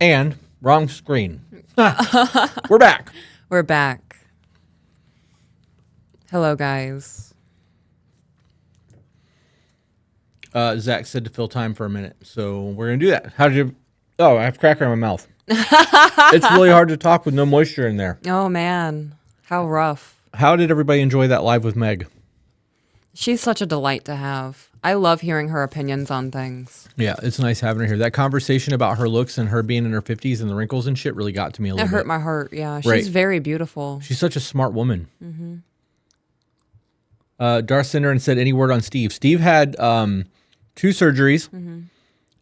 And wrong screen. We're back. We're back. Hello, guys. Zach said to fill time for a minute, so we're going to do that. How did you... Oh, I have cracker in my mouth. It's really hard to talk with no moisture in there. Oh, man. How rough. How did everybody enjoy that live with Meg? She's such a delight to have. I love hearing her opinions on things. Yeah, it's nice having her here. That conversation about her looks and her being in her 50s and the wrinkles and shit really got to me a little bit. It hurt my heart, yeah. She's Right. very beautiful. She's such a smart woman. Darth Cinderin said, any word on Steve? Steve had 2 surgeries.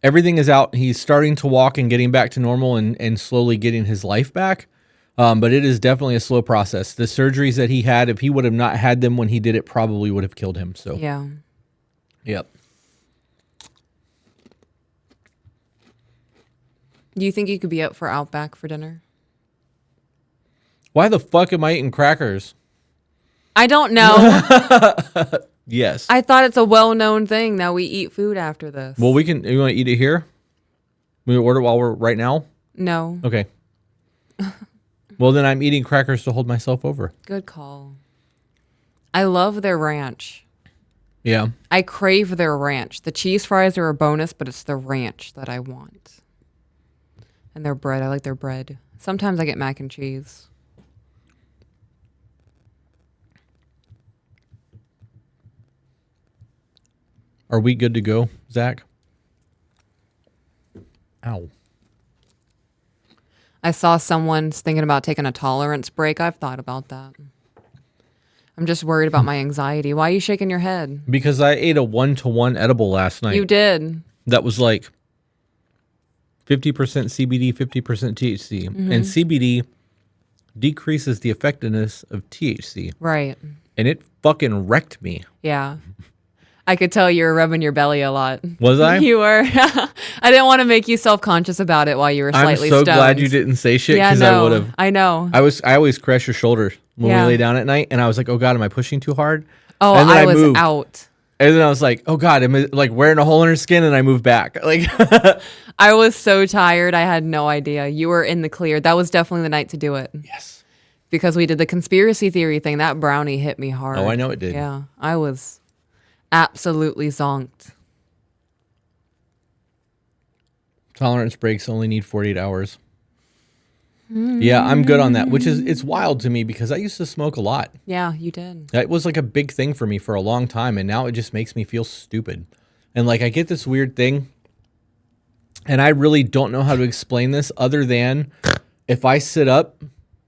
Everything is out. He's starting to walk and getting back to normal and slowly getting his life back. But it is definitely a slow process. The surgeries that he had, if he would have not had them when he did it, probably would have killed him. So Yeah. Yep. Do you think you could be up for Outback for dinner? Why the fuck am I eating crackers? I don't know. Yes. I thought it's a well-known thing that we eat food after this. Well, you want to eat it here? We order while we're right now? No. Okay. Well, then I'm eating crackers to hold myself over. Good call. I love their ranch. Yeah. I crave their ranch. The cheese fries are a bonus, but it's the ranch that I want. And their bread. I like their bread. Sometimes I get mac and cheese. Are we good to go, Zach? Ow. I saw someone's thinking about taking a tolerance break. I've thought about that. I'm just worried about my anxiety. Why are you shaking your head? Because I ate a 1-to-1 edible last night. You did. That was like 50% CBD, 50% THC. And CBD decreases the effectiveness of THC. Right. And it fucking wrecked me. Yeah. I could tell you were rubbing your belly a lot. Was I? You were. I didn't want to make you self-conscious about it while you were slightly I'm so stoned. glad you didn't say shit Yeah, because no, I would have. I know. I always caress your shoulder when Yeah. we lay down at night, and I was like, "Oh God, am I pushing too hard?" Oh, and then I was moved. out. And then I was like, "Oh God, am I like wearing a hole in her skin?" And I moved back. Like, I was so tired. I had no idea. You were in the clear. That was definitely the night to do it. yes. Because we did the conspiracy theory thing. That brownie hit me hard. Oh, I know it did. Yeah. I was absolutely zonked. Tolerance breaks only need 48 hours. Yeah, I'm good on that. Which is it's wild to me because I used to smoke a lot. Yeah, you did. That was like a big thing for me for a long time, and now it just makes me feel stupid. And like I get this weird thing, and I really don't know how to explain this other than if I sit up,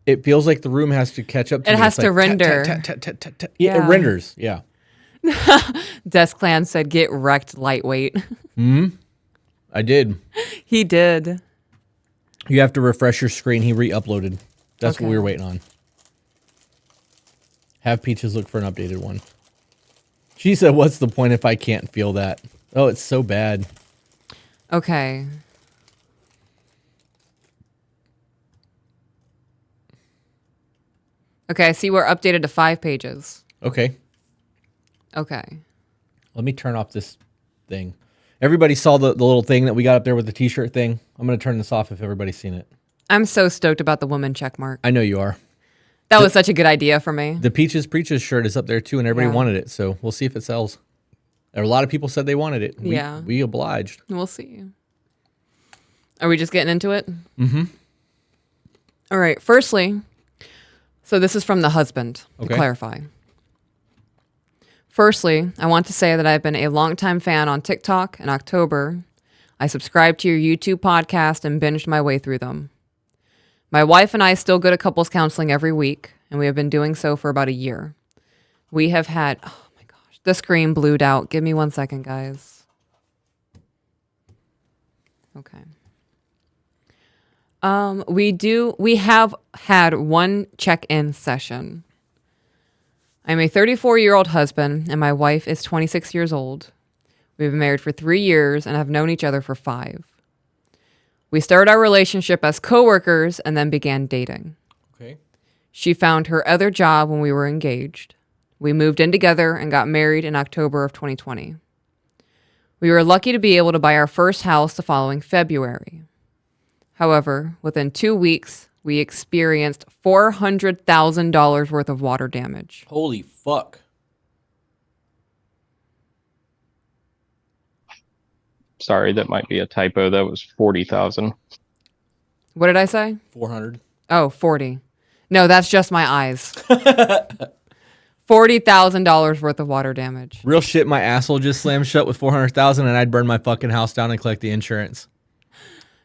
it feels like the room has to catch up to It me. has It's to like render. Yeah, it Yeah. renders. Yeah. Desk Clan said, get wrecked, lightweight. I did. He did. You have to refresh your screen. He re-uploaded. That's Okay. what we were waiting on. Have Peaches look for an updated one. She said, what's the point if I can't feel that? Oh, it's so bad. Okay. Okay, I see we're updated to 5 pages. Okay. Okay. Let me turn off this thing. Everybody saw the little thing that we got up there with the t-shirt thing. I'm going to turn this off if everybody's seen it. I'm so stoked about the woman check mark. I know you are. That was such a good idea for me. The Peaches Preaches shirt is up there too, and everybody Yeah. wanted it. So we'll see if it sells. A lot of people said they wanted it. Yeah. We obliged. We'll see. Are we just getting into it? Mm-hmm. All right. Firstly, so this is from the husband, to Okay. clarify. Firstly, I want to say that I've been a longtime fan on TikTok. In October, I subscribed to your YouTube podcast and binged my way through them. My wife and I still go to couples counseling every week, and we have been doing so for about a year. We have had, oh my gosh, the screen blued out. Give me 1 second, guys. Okay. We have had one check-in session. I'm a 34-year-old husband, and my wife is 26 years old. We've been married for 3 years and have known each other for 5. We started our relationship as coworkers and then began dating. Okay. She found her other job when we were engaged. We moved in together and got married in October of 2020. We were lucky to be able to buy our first house the following February. However, within 2 weeks, we experienced $400,000 worth of water damage. Holy fuck. Sorry, that might be a typo. That was 40,000. What did I say? 400. Oh, 40. No, that's just my eyes. $40,000 worth of water damage. Real shit, my asshole just slammed shut with 400,000 and I'd burn my fucking house down and collect the insurance.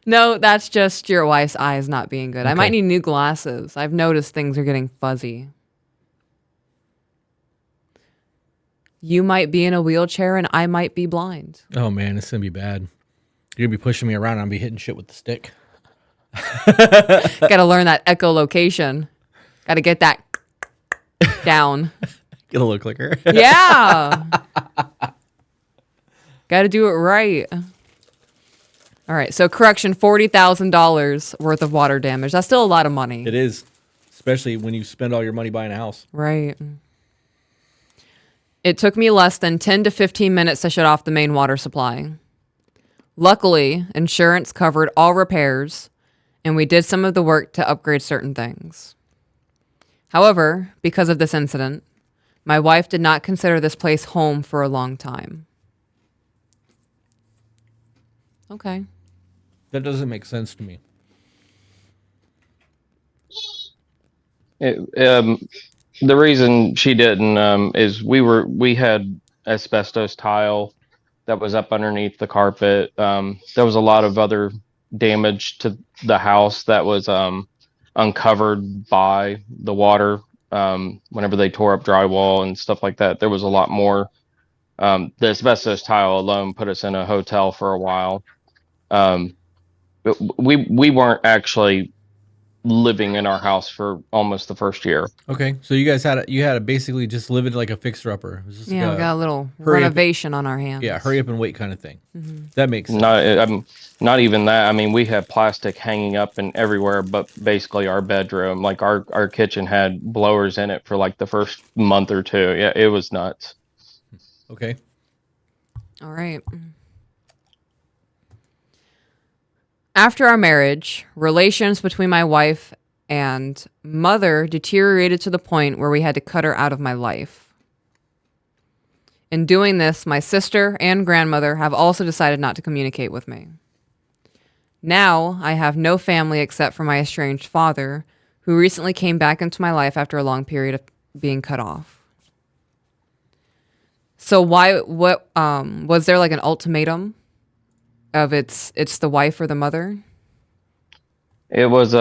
No, that's just your wife's eyes not being good. I Okay. might need new glasses. I've noticed things are getting fuzzy. You might be in a wheelchair and I might be blind. Oh man, it's gonna be bad. You're gonna be pushing me around and I'll be hitting shit with the stick. Got to learn that echolocation. Got to get that down. Get a little clicker. Yeah. Got to do it right. All right. So correction, $40,000 worth of water damage. That's still a lot of money. It is. Especially when you spend all your money buying a house. Right. It took me less than 10 to 15 minutes to shut off the main water supply. Luckily, insurance covered all repairs, and we did some of the work to upgrade certain things. However, because of this incident, my wife did not consider this place home for a long time. Okay. That doesn't make sense to me. The reason she didn't is we had asbestos tile that was up underneath the carpet. There was a lot of other damage to the house that was uncovered by the water whenever they tore up drywall and stuff like that. There was a lot more. The asbestos tile alone put us in a hotel for a while. But we weren't actually living in our house for almost the first year. Okay, so you guys had to basically just live it like a fixer upper. It was just Yeah, like we got a little hurry up- renovation on our hands. yeah, hurry up and wait kind of thing. That makes sense. Not even that. I mean, we had plastic hanging up and everywhere, but basically our bedroom, like our kitchen had blowers in it for like the first month or two. Yeah, it was nuts. Okay. All right. After our marriage, relations between my wife and mother deteriorated to the point where we had to cut her out of my life. In doing this, my sister and grandmother have also decided not to communicate with me. Now, I have no family except for my estranged father, who recently came back into my life after a long period of being cut off. So what was there like an ultimatum of it's the wife or the mother? It was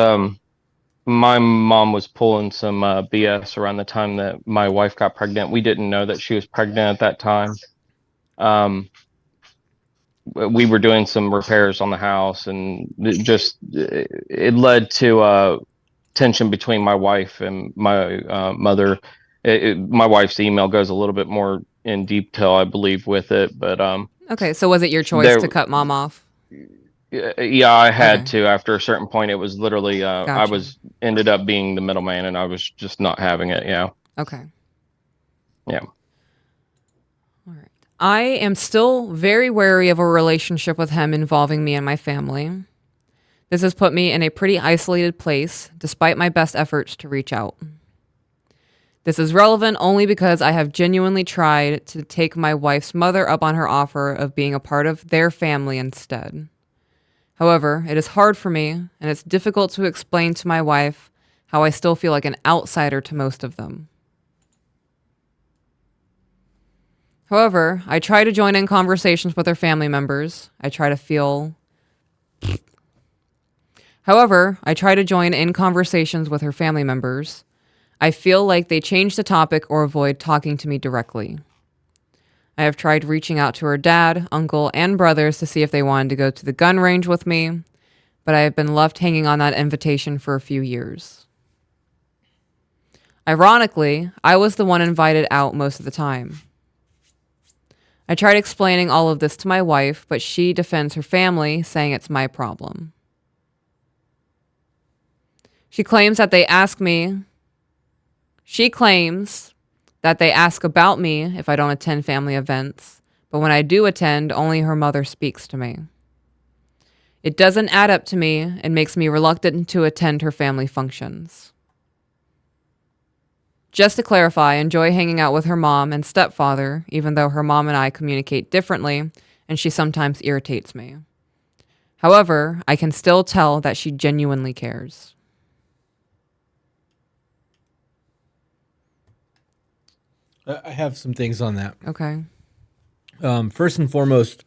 my mom was pulling some BS around the time that my wife got pregnant. We didn't know that she was pregnant at that time. We were doing some repairs on the house, and it led to tension between my wife and my mother. My wife's email goes a little bit more in detail, I believe, with it, but Okay, so was it your choice to cut mom off? yeah, I had Okay. to. After a certain point, it was literally I Gotcha. ended up being the middleman, and I was just not having it. Yeah. Okay. Yeah. All right. I am still very wary of a relationship with him involving me and my family. This has put me in a pretty isolated place, despite my best efforts to reach out. This is relevant only because I have genuinely tried to take my wife's mother up on her offer of being a part of their family instead. However, it is hard for me, and it's difficult to explain to my wife how I still feel like an outsider to most of them. However, I try to join in conversations with her family members. However, I try to join in conversations with her family members. I feel like they change the topic or avoid talking to me directly. I have tried reaching out to her dad, uncle, and brothers to see if they wanted to go to the gun range with me, but I have been left hanging on that invitation for a few years. Ironically, I was the one invited out most of the time. I tried explaining all of this to my wife, but she defends her family, saying it's my problem. She claims that they ask about me if I don't attend family events, but when I do attend, only her mother speaks to me. It doesn't add up to me and makes me reluctant to attend her family functions. Just to clarify, I enjoy hanging out with her mom and stepfather, even though her mom and I communicate differently and she sometimes irritates me. However, I can still tell that she genuinely cares. I have some things on that. Okay. First and foremost,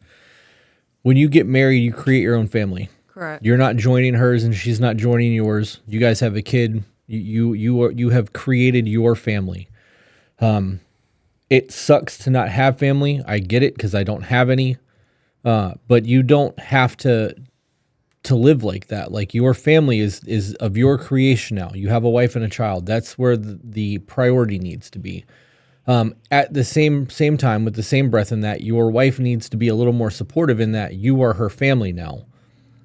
when you get married, you create your own family. Correct. You're not joining hers, and she's not joining yours. You guys have a kid. You have created your family. It sucks to not have family. I get it because I don't have any. But you don't have to live like that. Like, your family is of your creation now. You have a wife and a child. That's where the priority needs to be. At the same time, with the same breath in that, your wife needs to be a little more supportive in that you are her family now.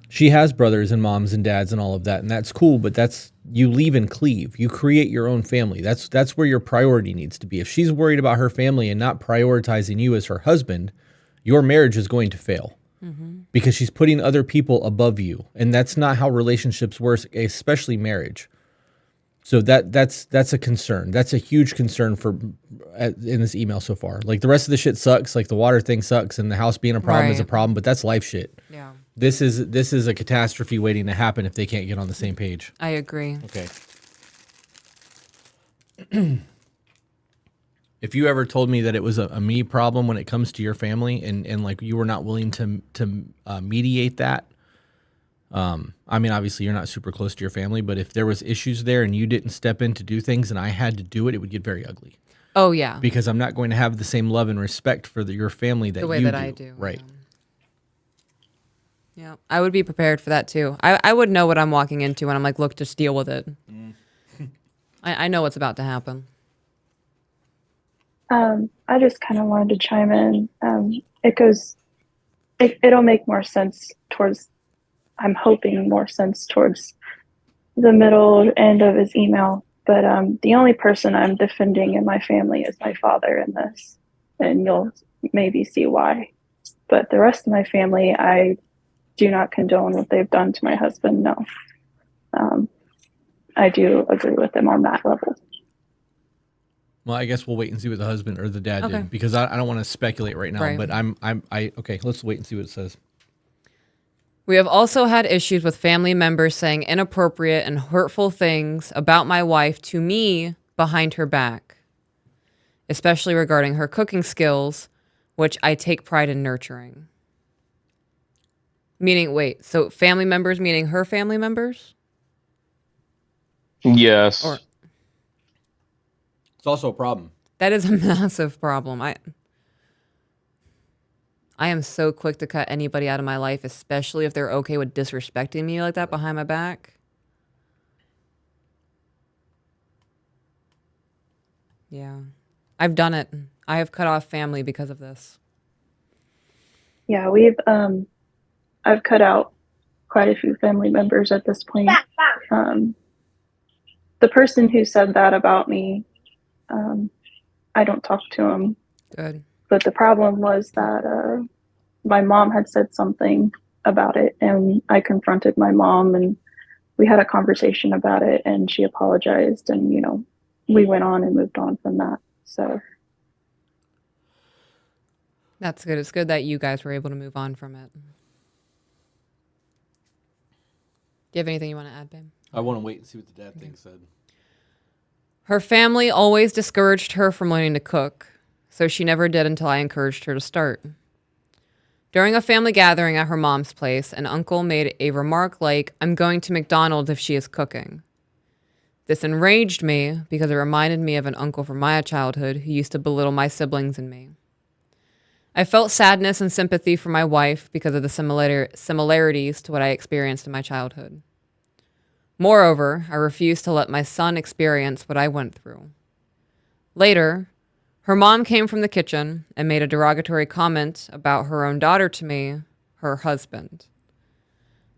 She has brothers and moms and dads and all of that, and that's cool, but you leave and cleave. You create your own family. That's where your priority needs to be. If she's worried about her family and not prioritizing you as her husband, your marriage is going to fail. Because she's putting other people above you, and that's not how relationships work, especially marriage. So that's a concern. That's a huge concern in this email so far. Like, the rest of the shit sucks. Like, the water thing sucks, and the house being a problem is a Right. problem. But that's life shit. Yeah. This is a catastrophe waiting to happen if they can't get on the same page. I agree. Okay. If you ever told me that it was a me problem when it comes to your family, and like you were not willing to mediate that, I mean, obviously you're not super close to your family, but if there was issues there and you didn't step in to do things and I had to do it, it would get very ugly. Oh, yeah. Because I'm not going to have the same love and respect for your family that The way you that do. I do. Right. Yeah. I would be prepared for that too. I would know what I'm walking into when I'm like, look, just deal with it. I know what's about to happen. I just kind of wanted to chime in. It'll make more sense towards, I'm hoping more sense towards the middle end of his email. But the only person I'm defending in my family is my father in this, and you'll maybe see why. But the rest of my family, I do not condone what they've done to my husband. No, I do agree with them on that level. Well, I guess we'll wait and see what the husband or the dad Okay. did, because I don't want to speculate right now. Right. But okay. Let's wait and see what it says. We have also had issues with family members saying inappropriate and hurtful things about my wife to me behind her back, especially regarding her cooking skills, which I take pride in nurturing. So family members meaning her family members? Yes. Or- It's also a problem. That is a massive problem. I am so quick to cut anybody out of my life, especially if they're okay with disrespecting me like that behind my back. Yeah. I've done it. I have cut off family because of this. Yeah, I've cut out quite a few family members at this point. The person who said that about me, I don't talk to him. Good. But the problem was that my mom had said something about it, and I confronted my mom, and we had a conversation about it, and she apologized, and we went on and moved on from that. So That's good. It's good that you guys were able to move on from it. Do you have anything you want to add, babe? I want to wait and see what the dad thing said. Her family always discouraged her from learning to cook, so she never did until I encouraged her to start. During a family gathering at her mom's place, an uncle made a remark like, "I'm going to McDonald's if she is cooking." This enraged me because it reminded me of an uncle from my childhood who used to belittle my siblings and me. I felt sadness and sympathy for my wife because of the similarities to what I experienced in my childhood. Moreover, I refused to let my son experience what I went through. Later, her mom came from the kitchen and made a derogatory comment about her own daughter to me, her husband.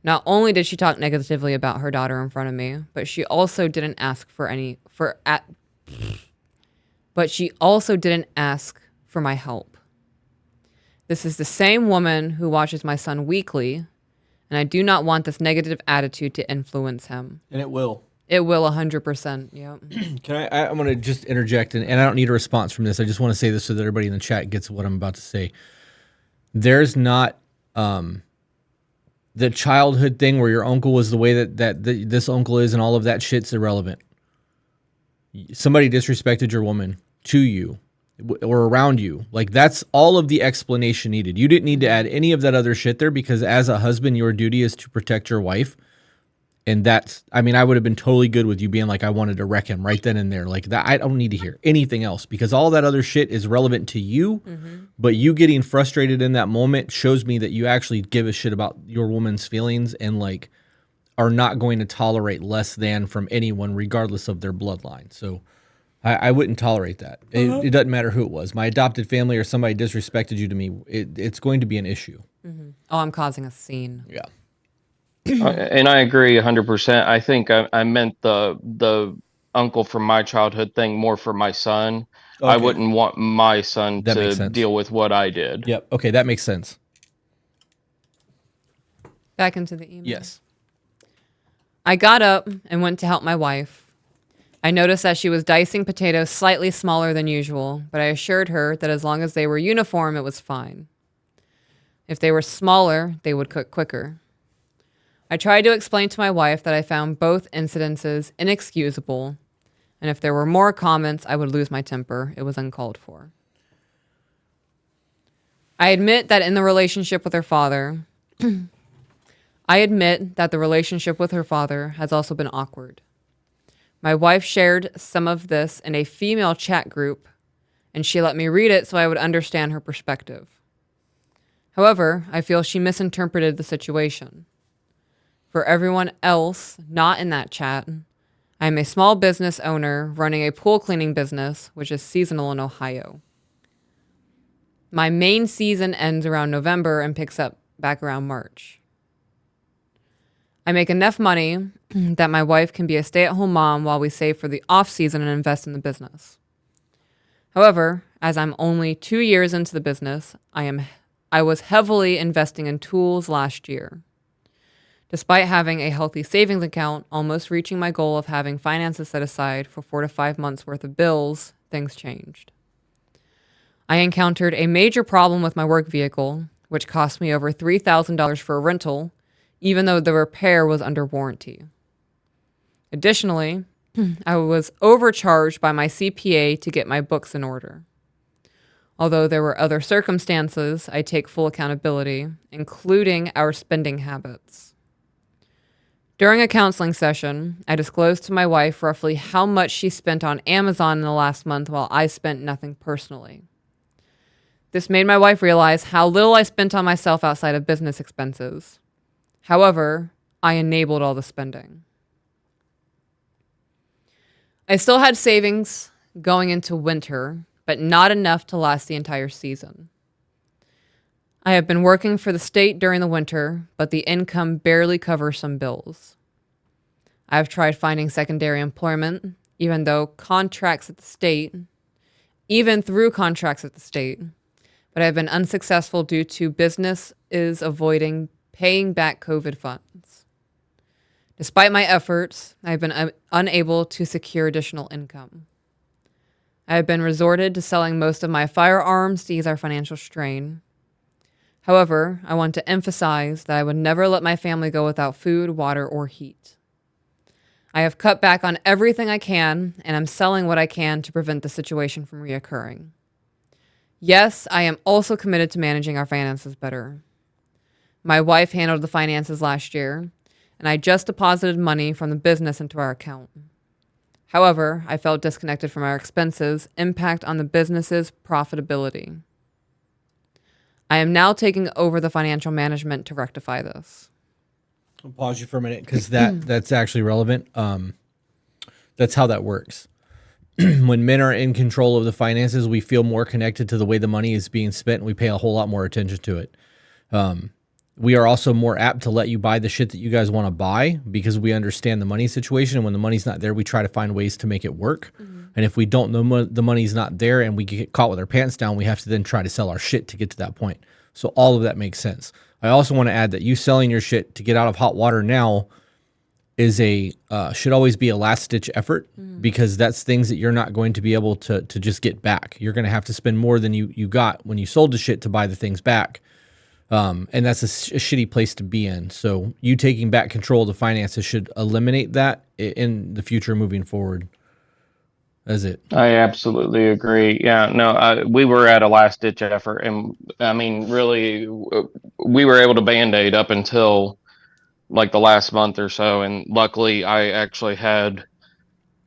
Not only did she talk negatively about her daughter in front of me, but she also didn't ask for my help. This is the same woman who watches my son weekly And I do not want this negative attitude to influence him. And it will. It will 100%. Yep. Can I'm going to just interject, and I don't need a response from this. I just want to say this so that everybody in the chat gets what I'm about to say. There's not the childhood thing where your uncle was the way that this uncle is and all of that shit's irrelevant. Somebody disrespected your woman to you or around you. Like, that's all of the explanation needed. You didn't need to add any of that other shit there, because as a husband, your duty is to protect your wife. And that's, I mean, I would have been totally good with you being like, I wanted to wreck him right then and there. Like that, I don't need to hear anything else, because all that other shit is relevant to you. But you getting frustrated in that moment shows me that you actually give a shit about your woman's feelings and like are not going to tolerate less than from anyone, regardless of their bloodline. So I wouldn't tolerate that. It doesn't matter who it was. My adopted family or somebody disrespected you to me. It's going to be an issue. Oh, I'm causing a scene. Yeah. And I agree 100%. I think I meant the uncle from my childhood thing more for my son. I Okay. wouldn't want my son That makes to sense. deal with what I did. Yep. Okay, that makes sense. Back into the email. Yes. I got up and went to help my wife. I noticed that she was dicing potatoes slightly smaller than usual, but I assured her that as long as they were uniform, it was fine. If they were smaller, they would cook quicker. I tried to explain to my wife that I found both incidences inexcusable, and if there were more comments, I would lose my temper. It was uncalled for. I admit that the relationship with her father has also been awkward. My wife shared some of this in a female chat group, and she let me read it so I would understand her perspective. However, I feel she misinterpreted the situation. For everyone else not in that chat, I am a small business owner running a pool cleaning business, which is seasonal in Ohio. My main season ends around November and picks up back around March. I make enough money that my wife can be a stay-at-home mom while we save for the off-season and invest in the business. However, as I'm only 2 years into the business, I was heavily investing in tools last year. Despite having a healthy savings account, almost reaching my goal of having finances set aside for 4 to 5 months worth of bills, things changed. I encountered a major problem with my work vehicle, which cost me over $3,000 for a rental, even though the repair was under warranty. Additionally, I was overcharged by my CPA to get my books in order. Although there were other circumstances, I take full accountability, including our spending habits. During a counseling session, I disclosed to my wife roughly how much she spent on Amazon in the last month while I spent nothing personally. This made my wife realize how little I spent on myself outside of business expenses. However, I enabled all the spending. I still had savings going into winter, but not enough to last the entire season. I have been working for the state during the winter, but the income barely covers some bills. I have tried finding secondary employment, even through contracts at the state, but I have been unsuccessful due to businesses avoiding paying back COVID funds. Despite my efforts, I have been unable to secure additional income. I have been resorted to selling most of my firearms to ease our financial strain. However, I want to emphasize that I would never let my family go without food, water, or heat. I have cut back on everything I can, and I'm selling what I can to prevent the situation from reoccurring. Yes, I am also committed to managing our finances better. My wife handled the finances last year, and I just deposited money from the business into our account. However, I felt disconnected from our expenses, impact on the business's profitability. I am now taking over the financial management to rectify this. I'll pause you for a minute because that's actually relevant. That's how that works. When men are in control of the finances, we feel more connected to the way the money is being spent, and we pay a whole lot more attention to it. We are also more apt to let you buy the shit that you guys want to buy because we understand the money situation. And when the money's not there, we try to find ways to make it work. And if we don't know the money's not there and we get caught with our pants down, we have to then try to sell our shit to get to that point. So all of that makes sense. I also want to add that you selling your shit to get out of hot water now is should always be a last ditch effort, because that's things that you're not going to be able to just get back. You're going to have to spend more than you got when you sold the shit to buy the things back. And that's a shitty place to be in. So you taking back control of the finances should eliminate that in the future moving forward. That's it. I absolutely agree. Yeah, no, we were at a last ditch effort, and I mean, really, we were able to band-aid up until like the last month or so, and luckily, I actually had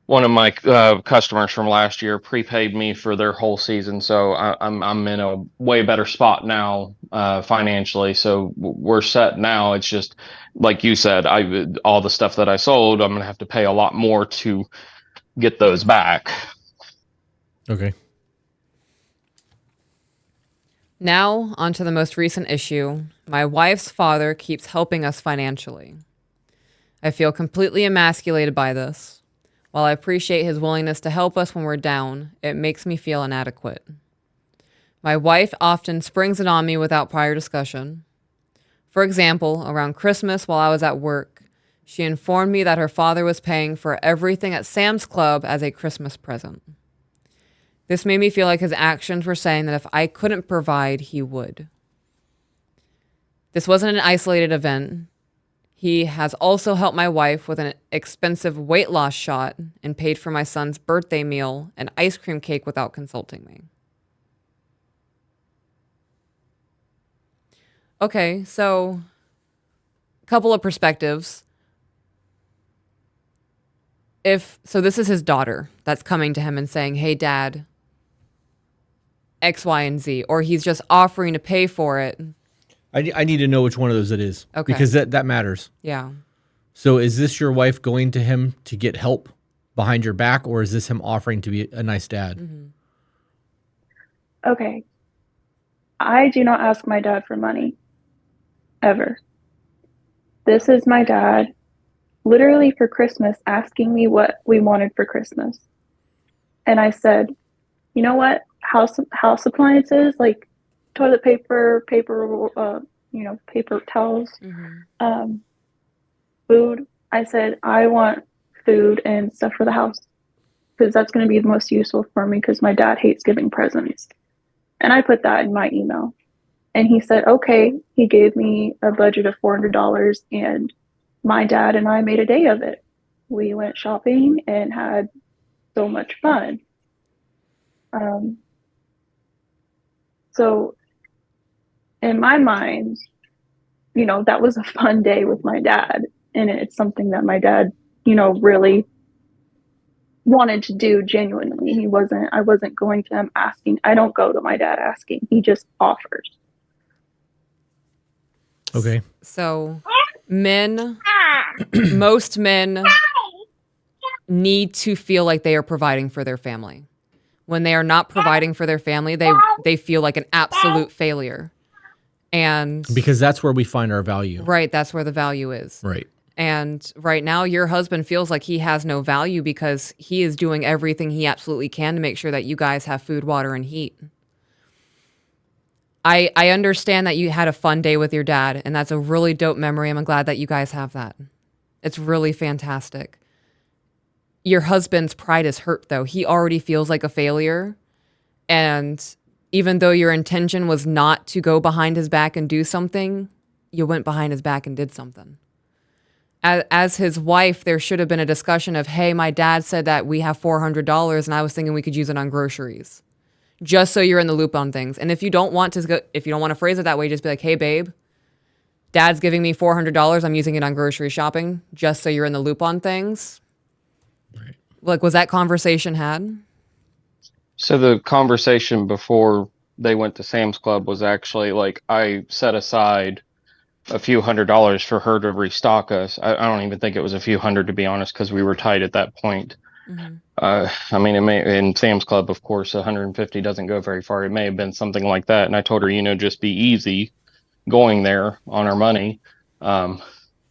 one of my customers from last year prepaid me for their whole season, so I'm in a way better spot now financially. So we're set now. It's just like you said, all the stuff that I sold, I'm gonna have to pay a lot more to get those back. Okay. Now, on to the most recent issue. My wife's father keeps helping us financially. I feel completely emasculated by this. While I appreciate his willingness to help us when we're down, it makes me feel inadequate. My wife often springs it on me without prior discussion. For example, around Christmas while I was at work, she informed me that her father was paying for everything at Sam's Club as a Christmas present. This made me feel like his actions were saying that if I couldn't provide, he would. This wasn't an isolated event. He has also helped my wife with an expensive weight loss shot and paid for my son's birthday meal and ice cream cake without consulting me. Okay, so a couple of perspectives. So this is his daughter that's coming to him and saying, hey, Dad, X, Y, and Z, or he's just offering to pay for it. I need to know which one of those it is. Okay. Because that matters. Yeah. So is this your wife going to him to get help behind your back, or is this him offering to be a nice dad? Mm-hmm. Okay. I do not ask my dad for money. Ever. This is my dad literally for Christmas asking me what we wanted for Christmas. And I said, you know what? House appliances like toilet paper, paper towels, food. I said, I want food and stuff for the house because that's going to be the most useful for me because my dad hates giving presents. And I put that in my email. And he said, okay. He gave me a budget of $400 and my dad and I made a day of it. We went shopping and had so much fun. So in my mind, that was a fun day with my dad. And it's something that my dad, really wanted to do genuinely. I wasn't going to him asking. I don't go to my dad asking. He just offers. Okay. So most men need to feel like they are providing for their family. When they are not providing for their family, they feel like an absolute failure. And because that's where we find our value. Right, that's where the value is. Right. And right now your husband feels like he has no value because he is doing everything he absolutely can to make sure that you guys have food, water, and heat. I understand that you had a fun day with your dad, and that's a really dope memory. I'm glad that you guys have that. It's really fantastic. Your husband's pride is hurt, though. He already feels like a failure. And even though your intention was not to go behind his back and do something, you went behind his back and did something. As his wife, there should have been a discussion of, hey, my dad said that we have $400 and I was thinking we could use it on groceries. Just so you're in the loop on things. And if you don't want to phrase it that way, just be like, hey, babe, Dad's giving me $400. I'm using it on grocery shopping. Just so you're in the loop on things. Right. Like, was that conversation had? So the conversation before they went to Sam's Club was actually like I set aside a few $100s for her to restock us. I don't even think it was a few hundred, to be honest, because we were tight at that point. Mm-hmm. I mean, in Sam's Club, of course, 150 doesn't go very far. It may have been something like that. And I told her, just be easy going there on our money. And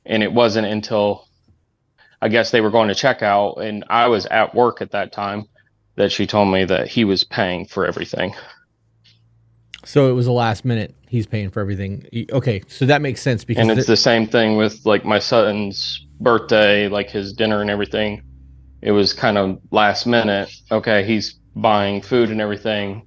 it wasn't until I guess they were going to check out and I was at work at that time that she told me that he was paying for everything. So it was a last minute he's paying for everything. Okay, so that makes sense because And it's the same thing with like my son's birthday, like his dinner and everything. It was kind of last minute. Okay, he's buying food and everything.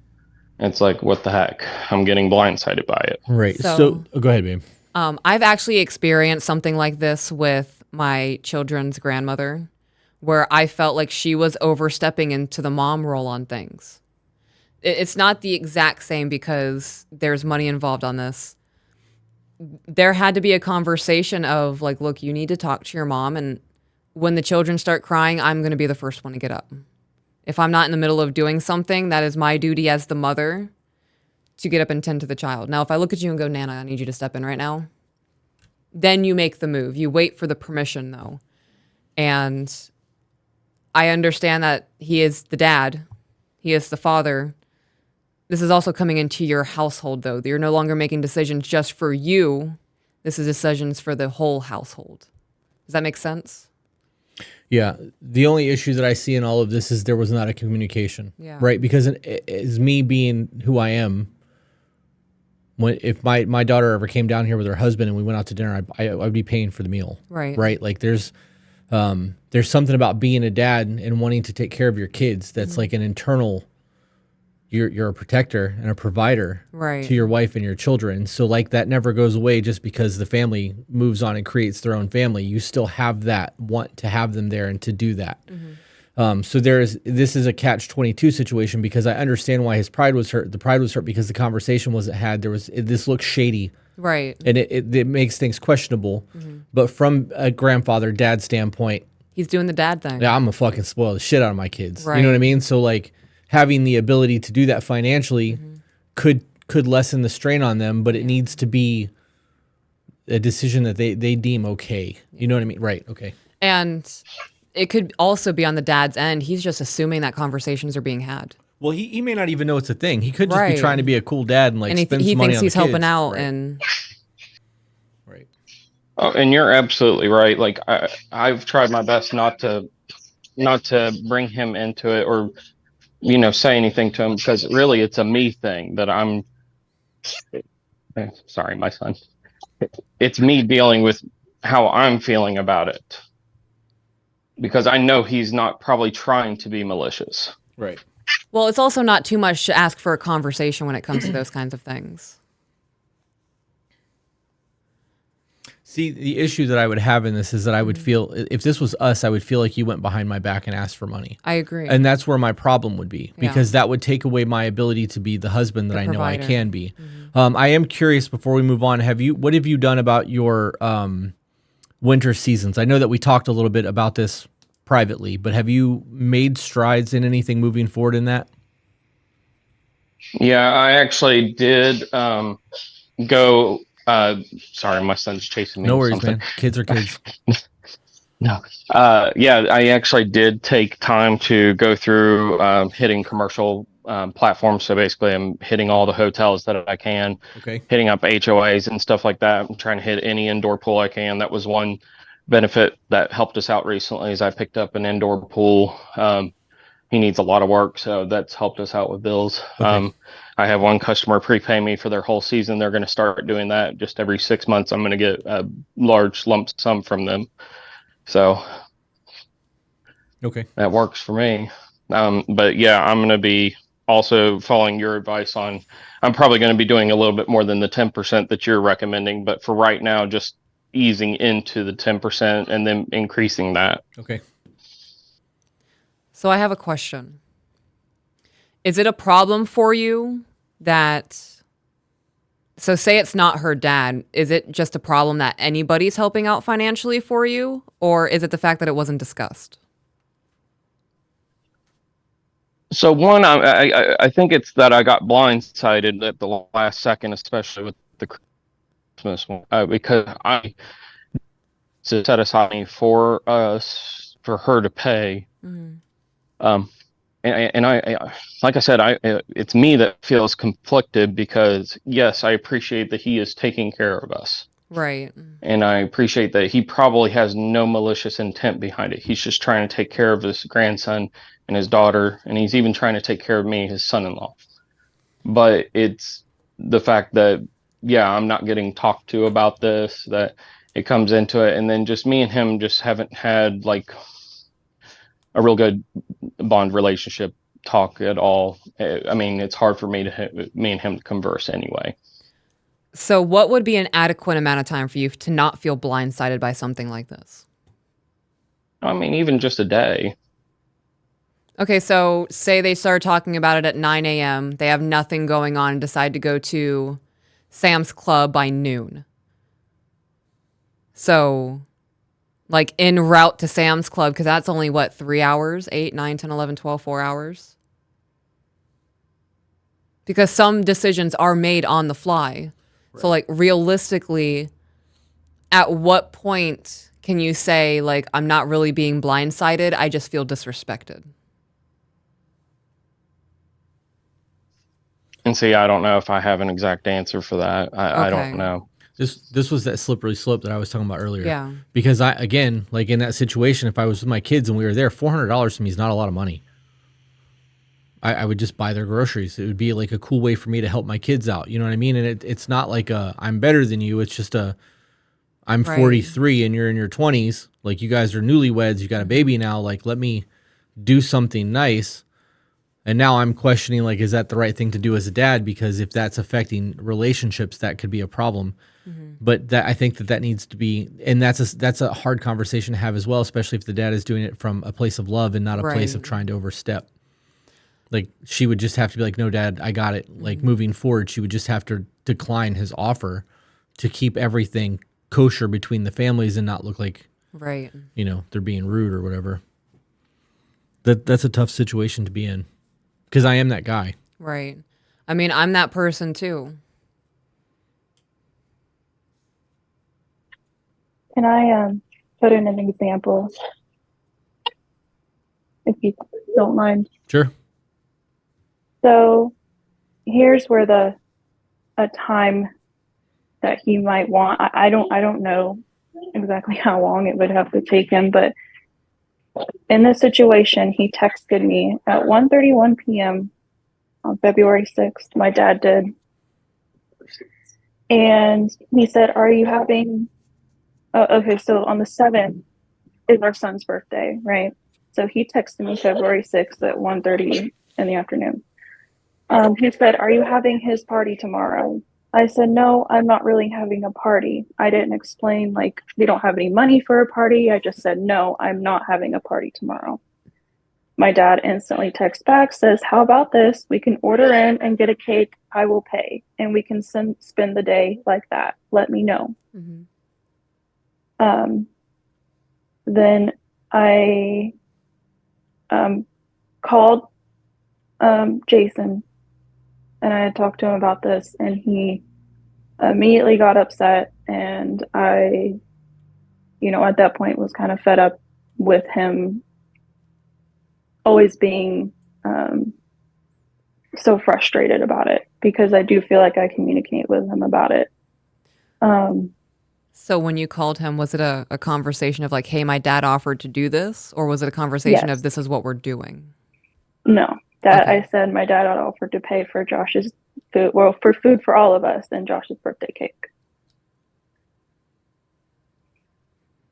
It's like, what the heck? I'm getting blindsided by it. right. So- So go ahead, babe. I've actually experienced something like this with my children's grandmother, where I felt like she was overstepping into the mom role on things. It's not the exact same because there's money involved on this. There had to be a conversation of like, look, you need to talk to your mom, and when the children start crying, I'm going to be the first one to get up. If I'm not in the middle of doing something, that is my duty as the mother to get up and tend to the child. Now, if I look at you and go, Nana, I need you to step in right now, then you make the move. You wait for the permission, though. And I understand that he is the dad. He is the father. This is also coming into your household, though. You're no longer making decisions just for you. This is decisions for the whole household. Does that make sense? Yeah. The only issue that I see in all of this is there was not a communication. Yeah. Right. Because it is me being who I am. If my daughter ever came down here with her husband and we went out to dinner, I'd be paying for the meal. Right. Right. Like there's something about being a dad and wanting to take care of your kids that's like an internal. You're a protector and a provider Right. to your wife and your children. So like that never goes away just because the family moves on and creates their own family. You still have that want to have them there and to do that. So this is a catch-22 situation because I understand why his pride was hurt. The pride was hurt because the conversation wasn't had. This looks shady. Right. And it makes things questionable. But from a grandfather, dad standpoint, He's doing the dad thing. yeah, I'm gonna fucking spoil the shit out of my kids. Right. You know what I mean? So like having the ability to do that financially could lessen the strain on them, but it needs to be a decision that they deem okay. You know what I mean? Right. Okay. And it could also be on the dad's end. He's just assuming that conversations are being had. Well, he may not even know it's a thing. He could just Right. be trying to be a cool dad and like And he spend some money thinks on he's the kids. helping out. Right. And Right. Oh, and you're absolutely right. Like I've tried my best not to bring him into it or say anything to him because really it's a me thing that I'm sorry, my son. It's me dealing with how I'm feeling about it. Because I know he's not probably trying to be malicious. Right. well, it's also not too much to ask for a conversation when it comes to those kinds of things. See, the issue that I would have in this is that I would feel if this was us, I would feel like you went behind my back and asked for money. I agree. And that's where my problem would be Yeah. because that would take away my ability to be the husband that The I know I provider. can be. I am curious before we move on. What have you done about your winter seasons? I know that we talked a little bit about this privately, but have you made strides in anything moving forward in that? Yeah, I actually did go. Sorry, my son's chasing me. No with worries, something. man. Kids are kids. No. Yeah, I actually did take time to go through hitting commercial platforms. So basically, I'm hitting all the hotels that I can, Okay. hitting up HOAs and stuff like that. I'm trying to hit any indoor pool I can. That was one benefit that helped us out recently. Is I picked up an indoor pool. He needs a lot of work, so that's helped us out with bills. Okay. I have one customer prepay me for their whole season. They're going to start doing that just every 6 months. I'm going to get a large lump sum from them. So Okay. that works for me. But yeah, I'm going to be also following your advice on, I'm probably going to be doing a little bit more than the 10% that you're recommending. But for right now, just easing into the 10% and then increasing that. Okay. So I have a question. Is it a problem for you that, so say it's not her dad, is it just a problem that anybody's helping out financially for you? Or is it the fact that it wasn't discussed? So one, I think it's that I got blindsided at the last second, especially with the Christmas one, because I to set aside for us for her to pay. And I like I said, it's me that feels conflicted because yes, I appreciate that he is taking care of us. Right. And I appreciate that he probably has no malicious intent behind it. He's just trying to take care of his grandson and his daughter, and he's even trying to take care of me, his son-in-law. But it's the fact that yeah, I'm not getting talked to about this, that it comes into it. And then just me and him just haven't had like a real good bond relationship talk at all. I mean, it's hard for me and him to converse anyway. So what would be an adequate amount of time for you to not feel blindsided by something like this? I mean, even just a day. Okay, so say they start talking about it at 9 a.m. They have nothing going on and decide to go to Sam's Club by noon. So, like en route to Sam's Club, because that's only, what, 3 hours? 8, 9, 10, 11, 12, 4 hours? Because some decisions are made on the fly. Right. So, like, realistically, at what point can you say, like, I'm not really being blindsided, I just feel disrespected? And see, I don't know if I have an exact answer for that. I don't know. This was that slippery slope that I was talking about earlier. Yeah. Because again, like in that situation, if I was with my kids and we were there, $400 to me is not a lot of money. I would just buy their groceries. It would be like a cool way for me to help my kids out. You know what I mean? And it's not like I'm better than you. It's just I'm 43 and you're in your 20s. Like you guys are newlyweds. You got a baby now. Like let me do something nice. And now I'm questioning, like, is that the right thing to do as a dad? Because if that's affecting relationships, that could be a problem. Mm-hmm. But that I think that needs to be, and that's a hard conversation to have as well, especially if the dad is doing it from a place of love and not a place of trying to overstep. Like she would just have to be like, no, Dad, I got it. Mm-hmm. Like moving forward, she would just have to decline his offer to keep everything kosher between the families and not look like, they're being rude or whatever. That's a tough situation to be in. Because I am that guy. Right. I mean, I'm that person too. Can I put in an example? If you don't mind. Sure. So here's where a time that he might want. I don't know exactly how long it would have to take him, but in this situation, he texted me at 1:31 p.m. on February 6th. My dad did. And he said, are you having... okay, so on the 7th is our son's birthday, right? So he texted me February 6th at 1:30 in the afternoon. He said, are you having his party tomorrow? I said, no, I'm not really having a party. I didn't explain, like, we don't have any money for a party. I just said, no, I'm not having a party tomorrow. My dad instantly texts back, says, how about this? We can order in and get a cake. I will pay. And we can spend the day like that. Let me know. Mm-hmm. Then I called Jason, and I had talked to him about this, and he immediately got upset. And I, at that point was kind of fed up with him always being so frustrated about it, because I do feel like I communicate with him about it. So when you called him, was it a conversation of like, hey, my dad offered to do this? Or was it a conversation of this is what we're doing? No, I said my dad had offered to pay for Josh's food, well, for food for all of us and Josh's birthday cake.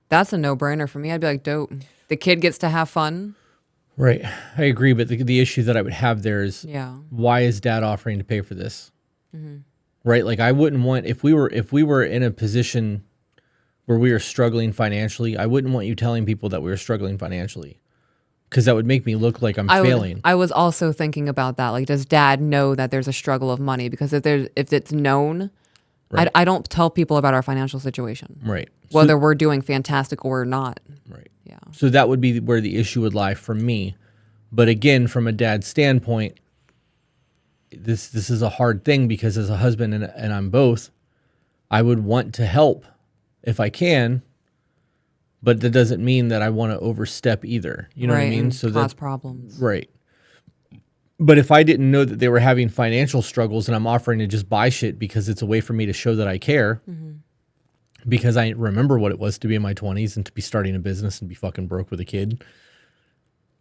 That's a no-brainer for me. I'd be like, dope. The kid gets to have fun. Right. I agree. But the issue that I would have there is, why is dad offering to pay for this? Mm-hmm. Right. Like I wouldn't want, if we were in a position where we are struggling financially, I wouldn't want you telling people that we were struggling financially, because that would make me look like I'm failing. I was also thinking about that. Like, does dad know that there's a struggle of money? Because if it's known, I don't tell people about our financial situation. Right. Whether we're doing fantastic or not. Right. Yeah. So that would be where the issue would lie for me. But again, from a dad's standpoint, this is a hard thing, because as a husband and I'm both, I would want to help if I can, but that doesn't mean that I want to overstep either. You know what I mean? So cause problems. Right. But if I didn't know that they were having financial struggles and I'm offering to just buy shit because it's a way for me to show that I care, because I remember what it was to be in my 20s and to be starting a business and be fucking broke with a kid,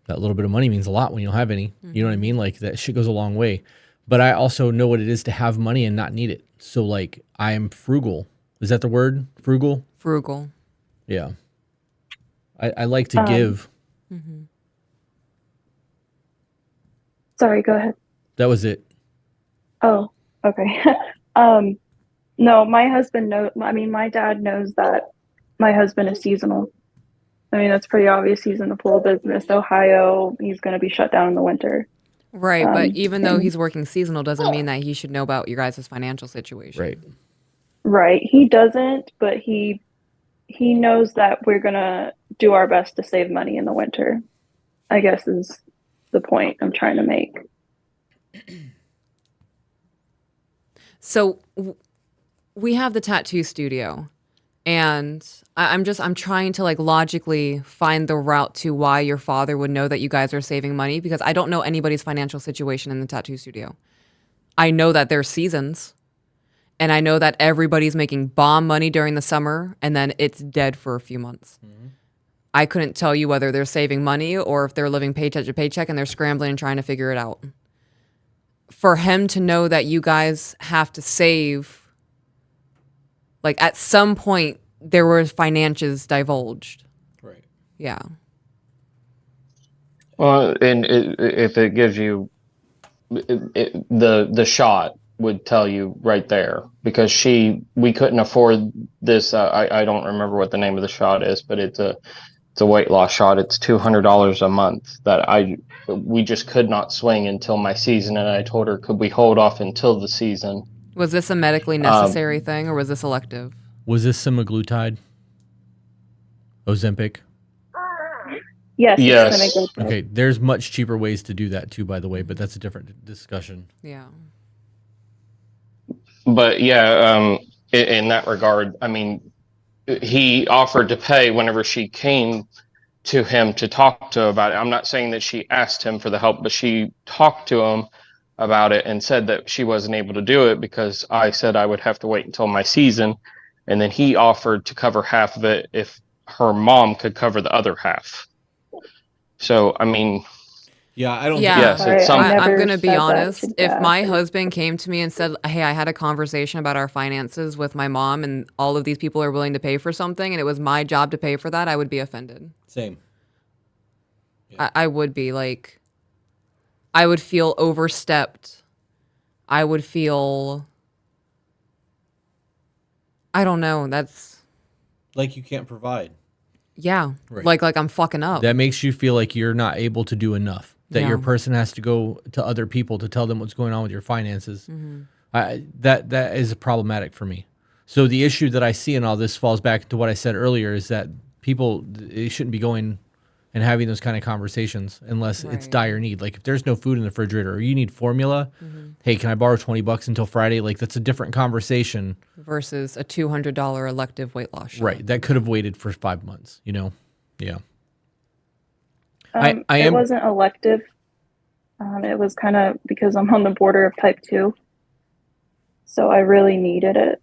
that little bit of money means a lot when you don't have any. You know what I mean? Like that shit goes a long way. But I also know what it is to have money and not need it. So like I'm frugal. Is that the word? Frugal? Frugal. Yeah. I like to give. Sorry, go ahead. That was it. Oh, okay. No, my husband my dad knows that my husband is seasonal. I mean, that's pretty obvious. He's in the pool business. Ohio, he's going to be shut down in the winter. Right, but even though and- he's working seasonal doesn't mean that he should know about your guys' financial situation. Right. Right. He doesn't, but he knows that we're going to do our best to save money in the winter, I guess is the point I'm trying to make. So we have the tattoo studio, and I'm trying to like logically find the route to why your father would know that you guys are saving money, because I don't know anybody's financial situation in the tattoo studio. I know that there's seasons, and I know that everybody's making bomb money during the summer, and then it's dead for a few months. I couldn't tell you whether they're saving money or if they're living paycheck to paycheck and they're scrambling and trying to figure it out. For him to know that you guys have to save, like at some point there were financials divulged. Right. Yeah. Well, and if it gives you the shot would tell you right there, because we couldn't afford this. I don't remember what the name of the shot is, but it's a weight loss shot. It's $200 a month that we just could not swing until my season. And I told her, could we hold off until the season? Was this a medically necessary thing or was this elective? Was this semaglutide? Ozempic? Yes. Yes. It's going to go Okay, there's much cheaper ways to do that too, by the way, but that's a different discussion. Yeah. But yeah, in that regard, I mean, he offered to pay whenever she came to him to talk to about it. I'm not saying that she asked him for the help, but she talked to him about it and said that she wasn't able to do it because I said I would have to wait until my season. And then he offered to cover half of it if her mom could cover the other half. So, I mean, Yeah, I don't. Yeah. yes, it's Sorry, I some, I'm never going to be said that honest. to If Dad. my husband came to me and said, hey, I had a conversation about our finances with my mom and all of these people are willing to pay for something and it was my job to pay for that, I would be offended. Same. I would be like, I would feel overstepped. I would feel, I don't know. That's, Like you can't provide. yeah. Right. Like I'm fucking up. That makes you feel like you're not able to do enough. That your Yeah. person has to go to other people to tell them what's going on with your finances. That is problematic for me. So the issue that I see in all this falls back to what I said earlier is that people, they shouldn't be going and having those kind of conversations unless it's Right. dire need. Like if there's no food in the refrigerator or you need formula, hey, can I borrow $20 until Friday? Like that's a different conversation. Versus a $200 elective weight loss shot. Right. That could have waited for 5 months, you know? Yeah. I It am- wasn't elective. It was kind of because I'm on the border of type 2. So I really needed it.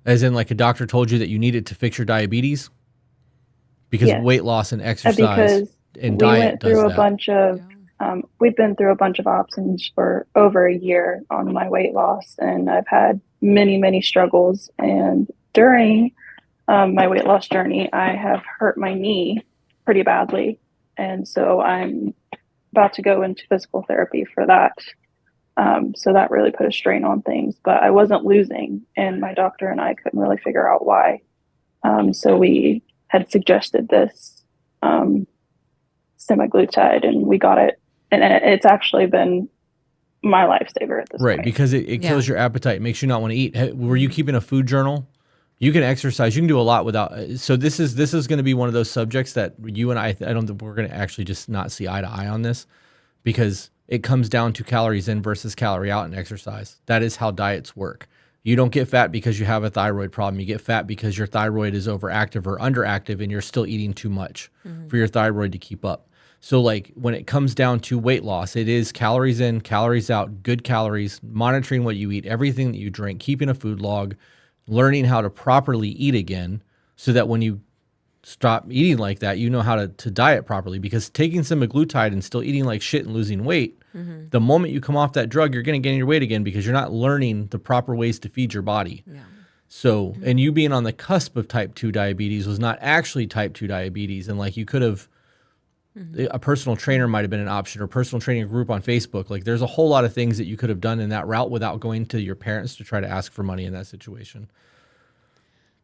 As in like a doctor told you that you needed to fix your diabetes? Because Yes. weight loss and exercise Because and we diet went does through a that. bunch of we've been through a bunch of options for over a year on my weight loss, and I've had many struggles. And during my weight loss journey, I have hurt my knee pretty badly, and so I'm about to go into physical therapy for that. So that really put a strain on things, but I wasn't losing, and my doctor and I couldn't really figure out why. So we had suggested this semaglutide, and we got it, and it's actually been my lifesaver at this Right, point. because it kills your appetite, it makes you not want to eat. Were you keeping a food journal? You can exercise. You can do a lot without. So this is going to be one of those subjects that you and I don't think we're going to actually just not see eye to eye on this, because it comes down to calories in versus calorie out in exercise. That is how diets work. You don't get fat because you have a thyroid problem. You get fat because your thyroid is overactive or underactive and you're still eating too much for your thyroid to keep up. So like when it comes down to weight loss, it is calories in, calories out, good calories, monitoring what you eat, everything that you drink, keeping a food log, learning how to properly eat again so that when you stop eating like that, you know how to diet properly. Because taking semaglutide and still eating like shit and losing weight The moment you come off that drug, you're going to gain your weight again because you're not learning the proper ways to feed your body. Yeah. So, and you being on the cusp of type 2 diabetes was not actually type 2 diabetes. And like you could have, a personal trainer might have been an option, or personal training group on Facebook. Like there's a whole lot of things that you could have done in that route without going to your parents to try to ask for money in that situation.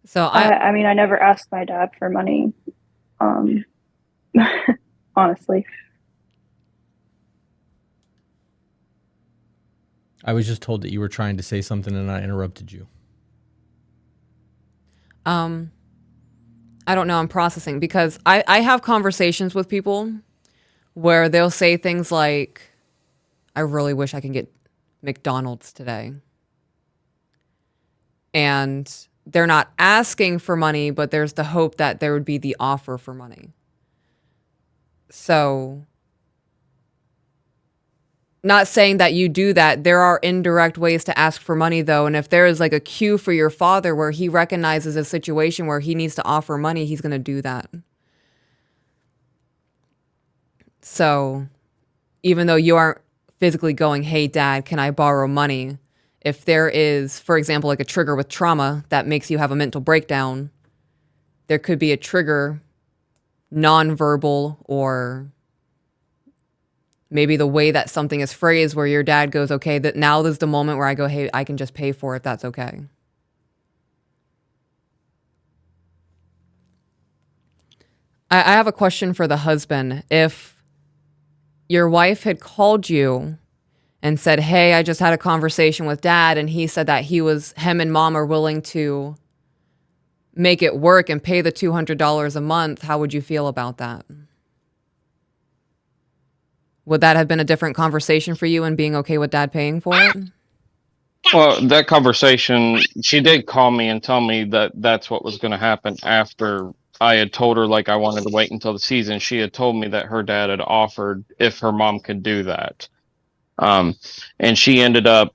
So I mean, I never asked my dad for money. Honestly. I was just told that you were trying to say something and I interrupted you. I don't know. I'm processing because I have conversations with people where they'll say things like, I really wish I could get McDonald's today. And they're not asking for money, but there's the hope that there would be the offer for money. So, not saying that you do that. There are indirect ways to ask for money, though. And if there is like a cue for your father where he recognizes a situation where he needs to offer money, he's going to do that. So, even though you aren't physically going, hey, Dad, can I borrow money? If there is, for example, like a trigger with trauma that makes you have a mental breakdown, there could be a trigger, nonverbal, or maybe the way that something is phrased where your dad goes, okay, that now is the moment where I go, hey, I can just pay for it if that's okay. I have a question for the husband. If your wife had called you and said, hey, I just had a conversation with Dad, and he said that him and Mom are willing to make it work and pay the $200 a month, how would you feel about that? Would that have been a different conversation for you and being okay with Dad paying for it? Well, that conversation, she did call me and tell me that that's what was going to happen after I had told her like I wanted to wait until the season. She had told me that her dad had offered if her mom could do that. And she ended up,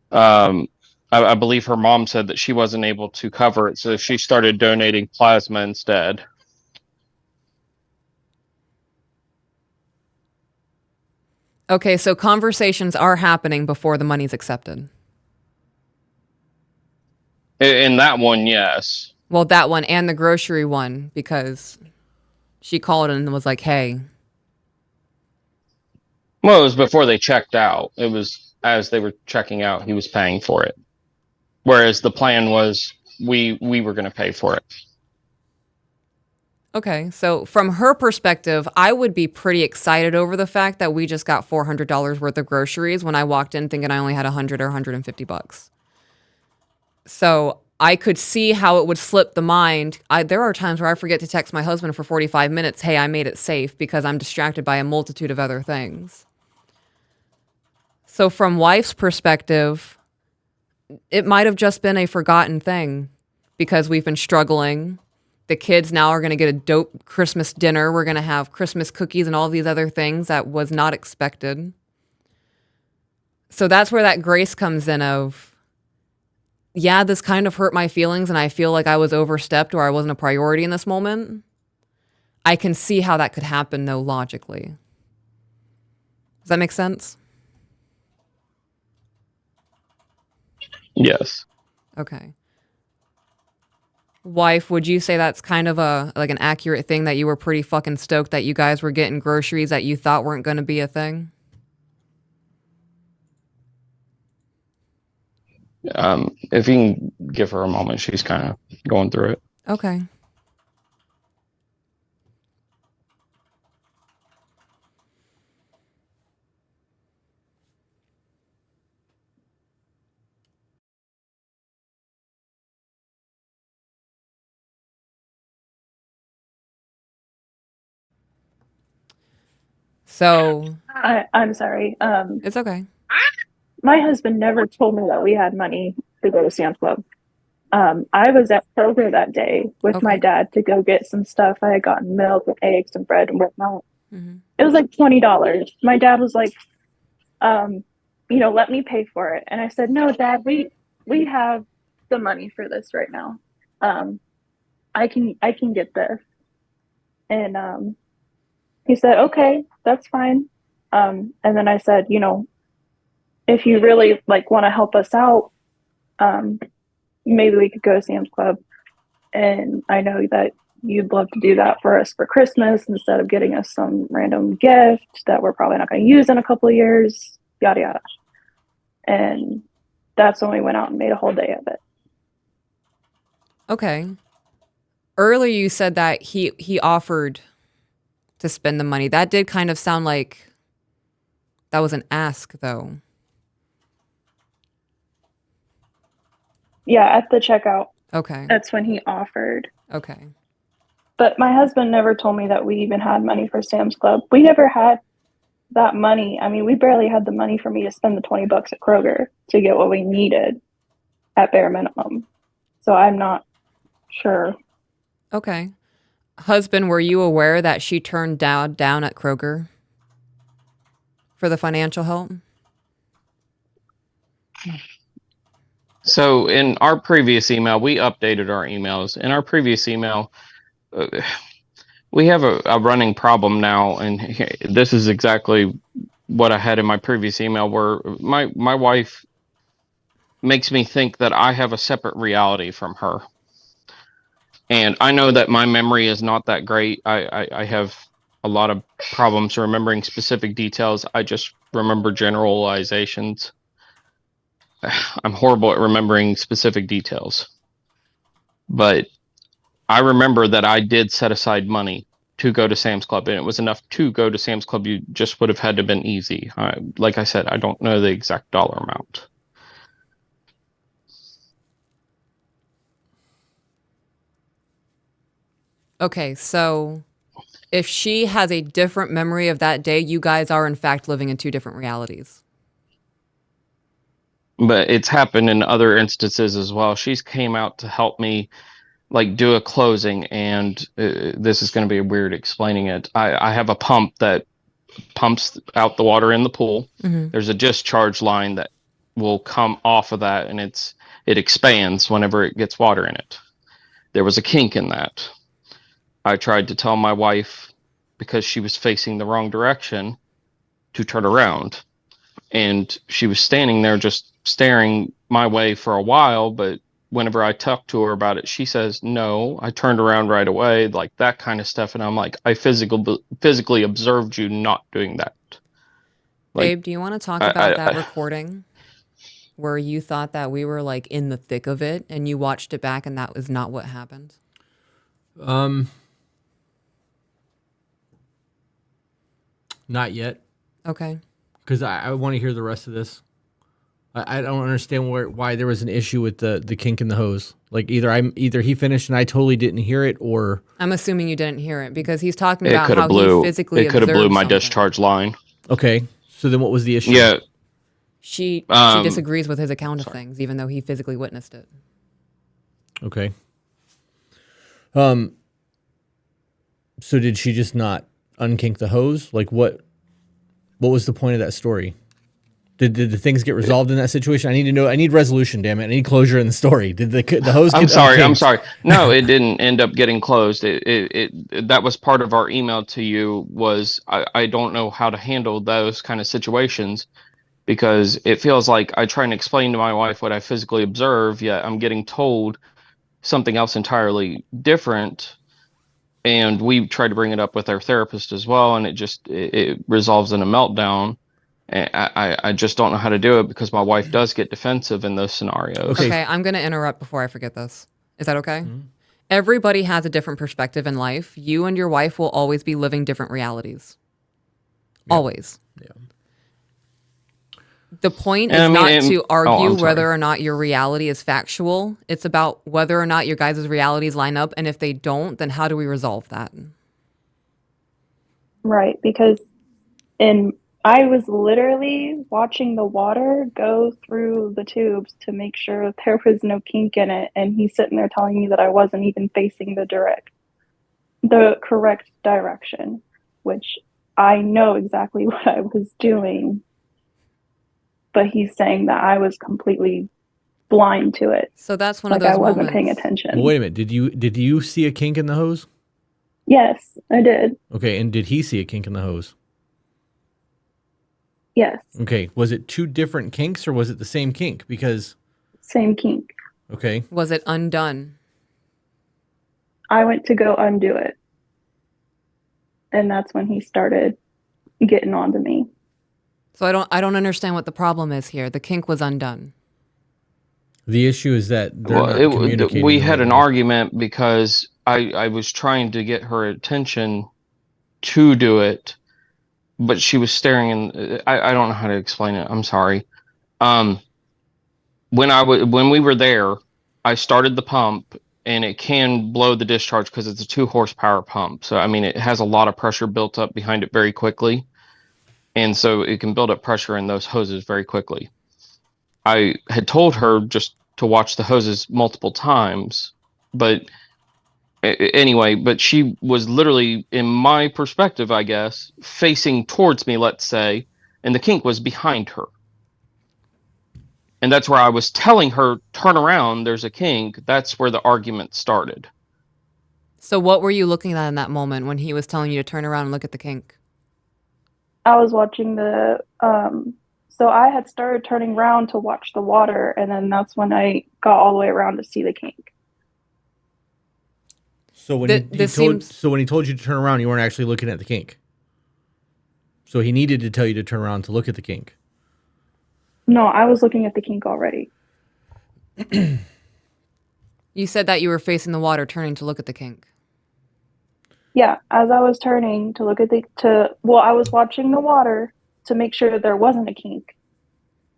I believe her mom said that she wasn't able to cover it. So she started donating plasma instead. Okay, so conversations are happening before the money's accepted. In that one, yes. Well, that one and the grocery one, because she called and was like, hey. Well, it was before they checked out. It was as they were checking out, he was paying for it. Whereas the plan was we were going to pay for it. Okay, so from her perspective, I would be pretty excited over the fact that we just got $400 worth of groceries when I walked in thinking I only had 100 or 150 bucks. So I could see how it would slip the mind. There are times where I forget to text my husband for 45 minutes, hey, I made it safe, because I'm distracted by a multitude of other things. So from wife's perspective, it might have just been a forgotten thing because we've been struggling. The kids now are going to get a dope Christmas dinner. We're going to have Christmas cookies and all these other things that was not expected. So that's where that grace comes in of, yeah, this kind of hurt my feelings and I feel like I was overstepped or I wasn't a priority in this moment. I can see how that could happen, though, logically. Does that make sense? Yes. Okay. Wife, would you say that's kind of an accurate thing, that you were pretty fucking stoked that you guys were getting groceries that you thought weren't going to be a thing? If you can give her a moment, she's kind of going through it. Okay. So I'm sorry. it's okay. My husband never told me that we had money to go to Sam's Club. I was at Kroger that day with my dad to go get some stuff. I had gotten milk and eggs and bread and whatnot. Mm-hmm. It was like $20. My dad was like, let me pay for it. And I said, no, Dad, we have the money for this right now. I can get this. And he said, okay, that's fine. And then I said, if you really like want to help us out, maybe we could go to Sam's Club. And I know that you'd love to do that for us for Christmas instead of getting us some random gift that we're probably not going to use in a couple of years, yada, yada. And that's when we went out and made a whole day of it. Okay. Earlier you said that he offered to spend the money. That did kind of sound like that was an ask, though. Yeah, at the checkout. Okay. That's when he offered. Okay. But my husband never told me that we even had money for Sam's Club. We never had that money. I mean, we barely had the money for me to spend the $20 at Kroger to get what we needed at bare minimum. So I'm not sure. Okay. Husband, were you aware that she turned down at Kroger for the financial help? So in our previous email, we updated our emails. In our previous email, we have a running problem now, and this is exactly what I had in my previous email, where my wife makes me think that I have a separate reality from her. And I know that my memory is not that great. I have a lot of problems remembering specific details. I just remember generalizations. I'm horrible at remembering specific details. But I remember that I did set aside money to go to Sam's Club, and it was enough to go to Sam's Club. You just would have had to have been easy. Like I said, I don't know the exact dollar amount. Okay, so if she has a different memory of that day, you guys are in fact living in two different realities. But it's happened in other instances as well. She's came out to help me like do a closing, and this is going to be weird explaining it. I have a pump that pumps out the water in the pool. Mm-hmm. There's a discharge line that will come off of that, and it expands whenever it gets water in it. There was a kink in that. I tried to tell my wife, because she was facing the wrong direction, to turn around. And she was standing there just staring my way for a while, but whenever I talked to her about it, she says, no, I turned around right away, like that kind of stuff. And I'm like, I physically observed you not doing that. Like, Babe, do you want to talk about that recording where you thought that we were like in the thick of it and you watched it back and that was not what happened? Not yet, Okay. because I want to hear the rest of this. I don't understand why there was an issue with the kink in the hose. Like either he finished and I totally didn't hear it, or I'm assuming you didn't hear it because he's talking it about could how have blew. he physically It could have blew observed my something. discharge line. okay. So then, what was the issue? Yeah. She disagrees with his account of things, even though he physically witnessed it. Okay. So did she just not unkink the hose? Like what was the point of that story? Did the things get resolved in that situation? I need to know. I need resolution. Damn it! I need closure in the story. Did the hose? I'm get sorry. I'm unkinked? sorry. No, it didn't end up getting closed. It that was part of our email to you. Was I don't know how to handle those kind of situations, because it feels like I try and explain to my wife what I physically observe, yet I'm getting told something else entirely different. And we tried to bring it up with our therapist as well, and it resolves in a meltdown. And I just don't know how to do it, because my wife does get defensive in those scenarios. Okay. Okay, I'm going to interrupt before I forget this. Is that okay? Mm-hmm. Everybody has a different perspective in life. You and your wife will always be living different realities. Yeah. Always. Yeah. The point And is I mean, not and- to argue I'm sorry. whether or not your reality is factual. It's about whether or not your guys' realities line up. And if they don't, then how do we resolve that? Right, because I was literally watching the water go through the tubes to make sure there was no kink in it, and he's sitting there telling me that I wasn't even facing the correct direction, which I know exactly what I was doing, but he's saying that I was completely blind to it, So that's one like of those I wasn't moments. paying attention. Well, wait a minute. Did you see a kink in the hose? Yes, I did. Okay, and did he see a kink in the hose? Yes, Okay. Was it two different kinks or was it the same kink? Because, same kink. okay. Was it undone? I went to go undo it, and that's when he started getting onto me. So I don't understand what the problem is here. The kink was undone. The issue is that they're Well, not communicating. we the had right an way. argument because I was trying to get her attention to do it, but she was staring in. I don't know how to explain it. I'm sorry. Um, when we were there, I started the pump and it can blow the discharge because it's a 2 horsepower pump. So I mean, it has a lot of pressure built up behind it very quickly, and so it can build up pressure in those hoses very quickly. I had told her just to watch the hoses multiple times, but anyway, but she was literally, in my perspective, I guess, facing towards me, let's say, and the kink was behind her. And that's where I was telling her, turn around, there's a kink. That's where the argument started. So what were you looking at in that moment when he was telling you to turn around and look at the kink? I was watching so I had started turning around to watch the water, and then that's when I got all the way around to see the kink. So when when he told you to turn around, you weren't actually looking at the kink. So he needed to tell you to turn around to look at the kink. No, I was looking at the kink already. You said that you were facing the water, turning to look at the kink. Yeah, as I was turning to look at I was watching the water to make sure that there wasn't a kink.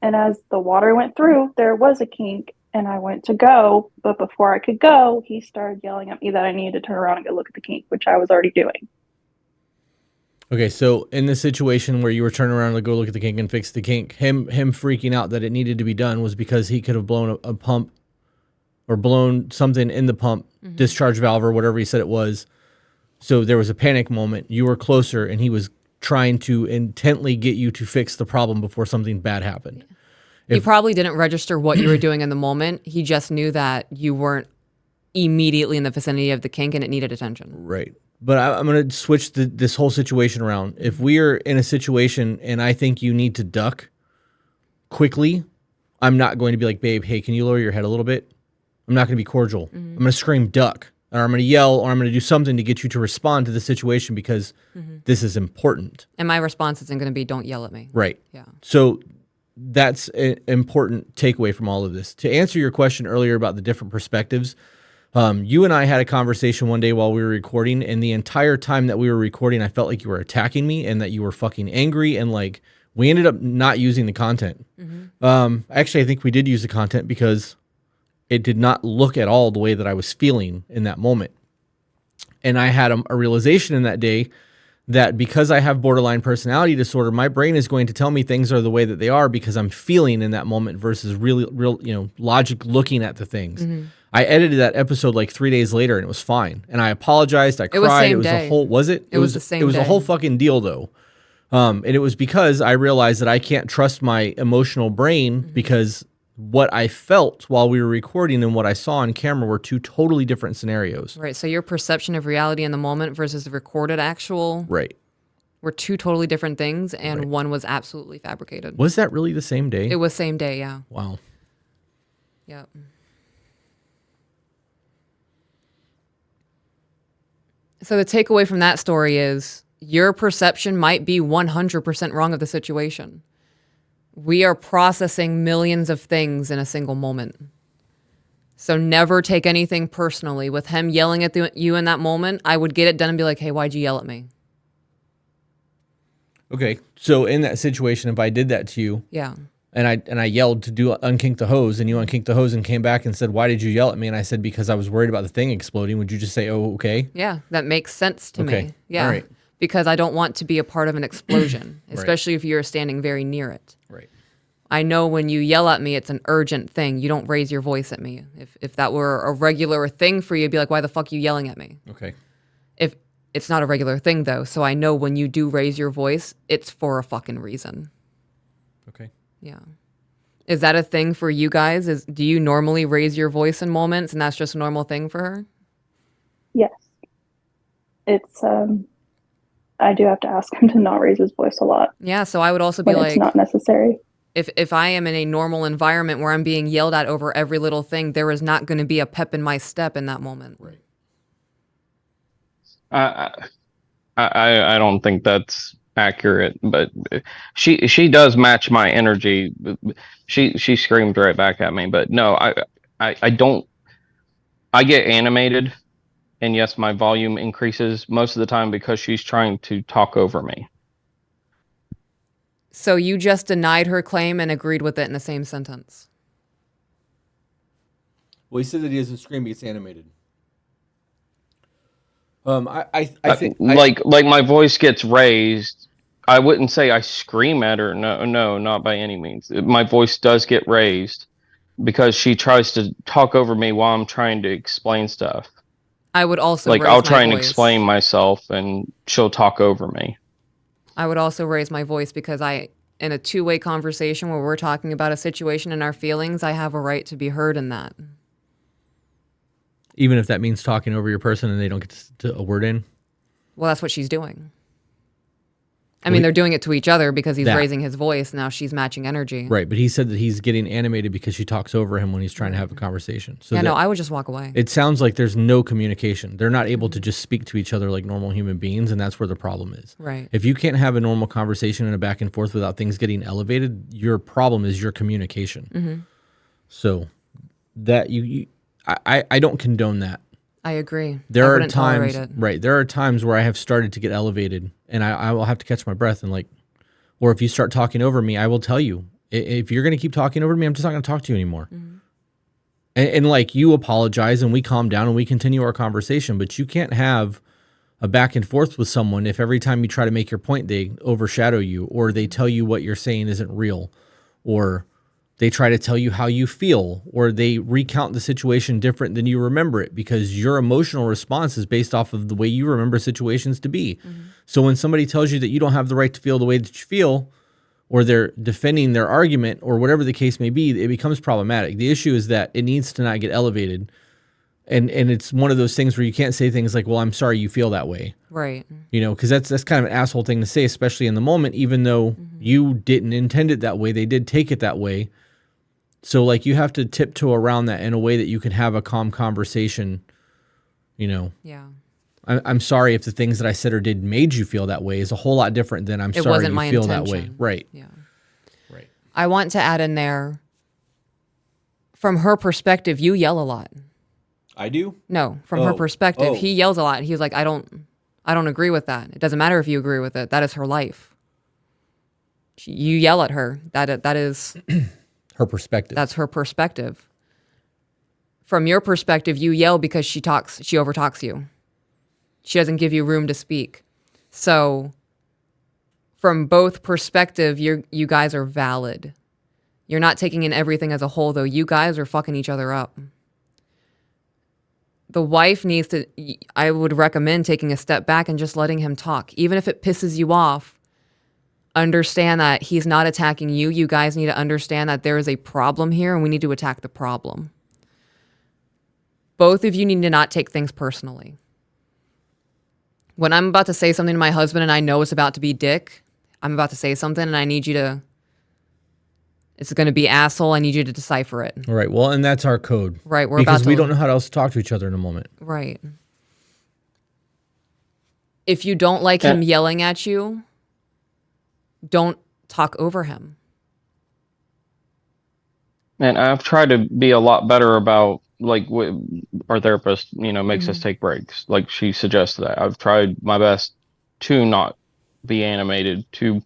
And as the water went through, there was a kink, and I went to go, but before I could go, he started yelling at me that I needed to turn around and go look at the kink, which I was already doing. Okay, so in the situation where you were turning around to go look at the kink and fix the kink, him freaking out that it needed to be done was because he could have blown a pump or blown something in the pump, discharge valve or whatever he said it was. So there was a panic moment. You were closer, and he was trying to intently get you to fix the problem before something bad happened. He probably didn't register what you were doing in the moment. He just knew that you weren't immediately in the vicinity of the kink and it needed attention. Right. But I'm going to switch this whole situation around. If we are in a situation and I think you need to duck quickly, I'm not going to be like, babe, hey, can you lower your head a little bit? I'm not going to be cordial. I'm going to scream duck, or I'm going to yell, or I'm going to do something to get you to respond to the situation because this is important. And my response isn't going to be, don't yell at me. Right. Yeah. So that's an important takeaway from all of this. To answer your question earlier about the different perspectives, you and I had a conversation one day while we were recording, and the entire time that we were recording, I felt like you were attacking me and that you were fucking angry, and like we ended up not using the content. Actually, I think we did use the content because it did not look at all the way that I was feeling in that moment. And I had a realization in that day that because I have borderline personality disorder, my brain is going to tell me things are the way that they are because I'm feeling in that moment versus real, logic looking at the things. I edited that episode like 3 days later and it was fine. And I apologized. I cried. was same it was day. a whole, was it? It was the same It was a day. whole fucking deal though. And it was because I realized that I can't trust my emotional brain because what I felt while we were recording and what I saw on camera were two totally different scenarios. Right. So your perception of reality in the moment versus the recorded actual Right. were two totally different things, and one was absolutely fabricated. Was that really the same day? It was same day, yeah. Wow. Yep. So the takeaway from that story is your perception might be 100% wrong of the situation. We are processing millions of things in a single moment. So never take anything personally. With him yelling at you in that moment, I would get it done and be like, hey, why'd you yell at me? Okay. So in that situation, if I did that to you Yeah. and I yelled to do unkink the hose and you unkinked the hose and came back and said, why did you yell at me? And I said, because I was worried about the thing exploding. Would you just say, oh, okay? Yeah, that makes sense to Okay. me. Yeah. All right. Because I don't want to be a part of an explosion, especially if you're standing very near it. Right. I know when you yell at me, it's an urgent thing. You don't raise your voice at me. If that were a regular thing for you, you'd be like, why the fuck are you yelling at me? Okay. If it's not a regular thing, though, so I know when you do raise your voice, it's for a fucking reason. Okay. Yeah. Is that a thing for you guys? Do you normally raise your voice in moments and that's just a normal thing for her? Yes. It's I do have to ask him to not raise his voice a lot Yeah, so I would also be when it's like, not necessary. if I am in a normal environment where I'm being yelled at over every little thing, there is not going to be a pep in my step in that moment. Right. I don't think that's accurate, but she does match my energy. She screamed right back at me, but no, I don't. I get animated, and yes, my volume increases most of the time because she's trying to talk over me. So you just denied her claim and agreed with it in the same sentence. Well, he said that he doesn't scream; he gets animated. I think like my voice gets raised. I wouldn't say I scream at her. No, not by any means. My voice does get raised because she tries to talk over me while I'm trying to explain stuff. I would also Like raise I'll my try and voice. explain myself, and she'll talk over me. I would also raise my voice because in a two-way conversation where we're talking about a situation and our feelings, I have a right to be heard in that. even if that means talking over your person and they don't get a word in. Well, that's what she's doing. I mean, they're doing it to each other because he's That. raising his voice. Now she's matching energy. Right, but he said that he's getting animated because she talks over him when he's trying to have a conversation. So Yeah, no, that- I would just walk away. it sounds like there's no communication. They're not able to just speak to each other like normal human beings, and that's where the problem is. Right. If you can't have a normal conversation and a back and forth without things getting elevated, your problem is your communication. Mm-hmm. So that I don't condone that. I agree. There I are wouldn't tolerate times, it. right? There are times where I have started to get elevated, and I will have to catch my breath and or if you start talking over me, I will tell you, if you're going to keep talking over me, I'm just not going to talk to you anymore. Mm-hmm. And you apologize and we calm down and we continue our conversation, but you can't have a back and forth with someone if every time you try to make your point, they overshadow you, or they tell you what you're saying isn't real, or they try to tell you how you feel, or they recount the situation different than you remember it, because your emotional response is based off of the way you remember situations to be. Mm-hmm. So when somebody tells you that you don't have the right to feel the way that you feel, or they're defending their argument, or whatever the case may be, it becomes problematic. The issue is that it needs to not get elevated. And it's one of those things where you can't say things like, well, I'm sorry you feel that way. Right. You know, because that's kind of an asshole thing to say, especially in the moment, even though you didn't intend it that way. They did take it that way. So you have to tiptoe around that in a way that you can have a calm conversation. You know, Yeah. I'm sorry if the things that I said or did made you feel that way is a whole lot different than I'm It sorry wasn't you my feel that way. intention. Right. Yeah. Right. I want to add in there, from her perspective, you yell a lot. I do. No, from her Oh. perspective, Oh. he yells a lot. He's like, I don't agree with that. It doesn't matter if you agree with it. That is her life. You yell at her. That is Her perspective. that's her perspective. From your perspective, you yell because she overtalks you. She doesn't give you room to speak. So from both perspective, you guys are valid. You're not taking in everything as a whole, though. You guys are fucking each other up. The wife needs to, I would recommend taking a step back and just letting him talk. Even if it pisses you off, understand that he's not attacking you. You guys need to understand that there is a problem here and we need to attack the problem. Both of you need to not take things personally. When I'm about to say something to my husband and I know it's about to be dick, I'm about to say something and I need you to, it's going to be asshole, I need you to decipher it. Right. Well, and that's our code. Right, we're because about to- we don't know how else to talk to each other in a moment. Right. If you don't like him yelling at you, don't talk over him. And I've tried to be a lot better about our therapist, makes us take breaks. Like she suggests that. I've tried my best to not be animated, to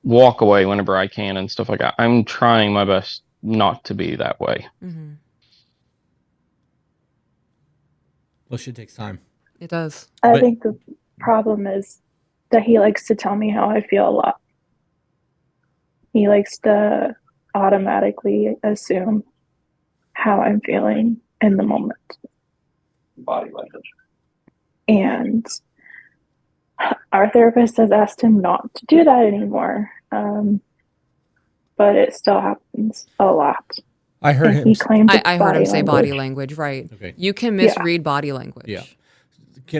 walk away whenever I can and stuff like that. I'm trying my best not to be that way. Mm-hmm. Well, shit takes time. It does. I But- think the problem is that he likes to tell me how I feel a lot. He likes to automatically assume how I'm feeling in the moment. Body language. And our therapist has asked him not to do that anymore. But it still happens a lot. I heard And him. he claims it's I heard him say body language. language, right. Okay. You can misread body language. Yeah.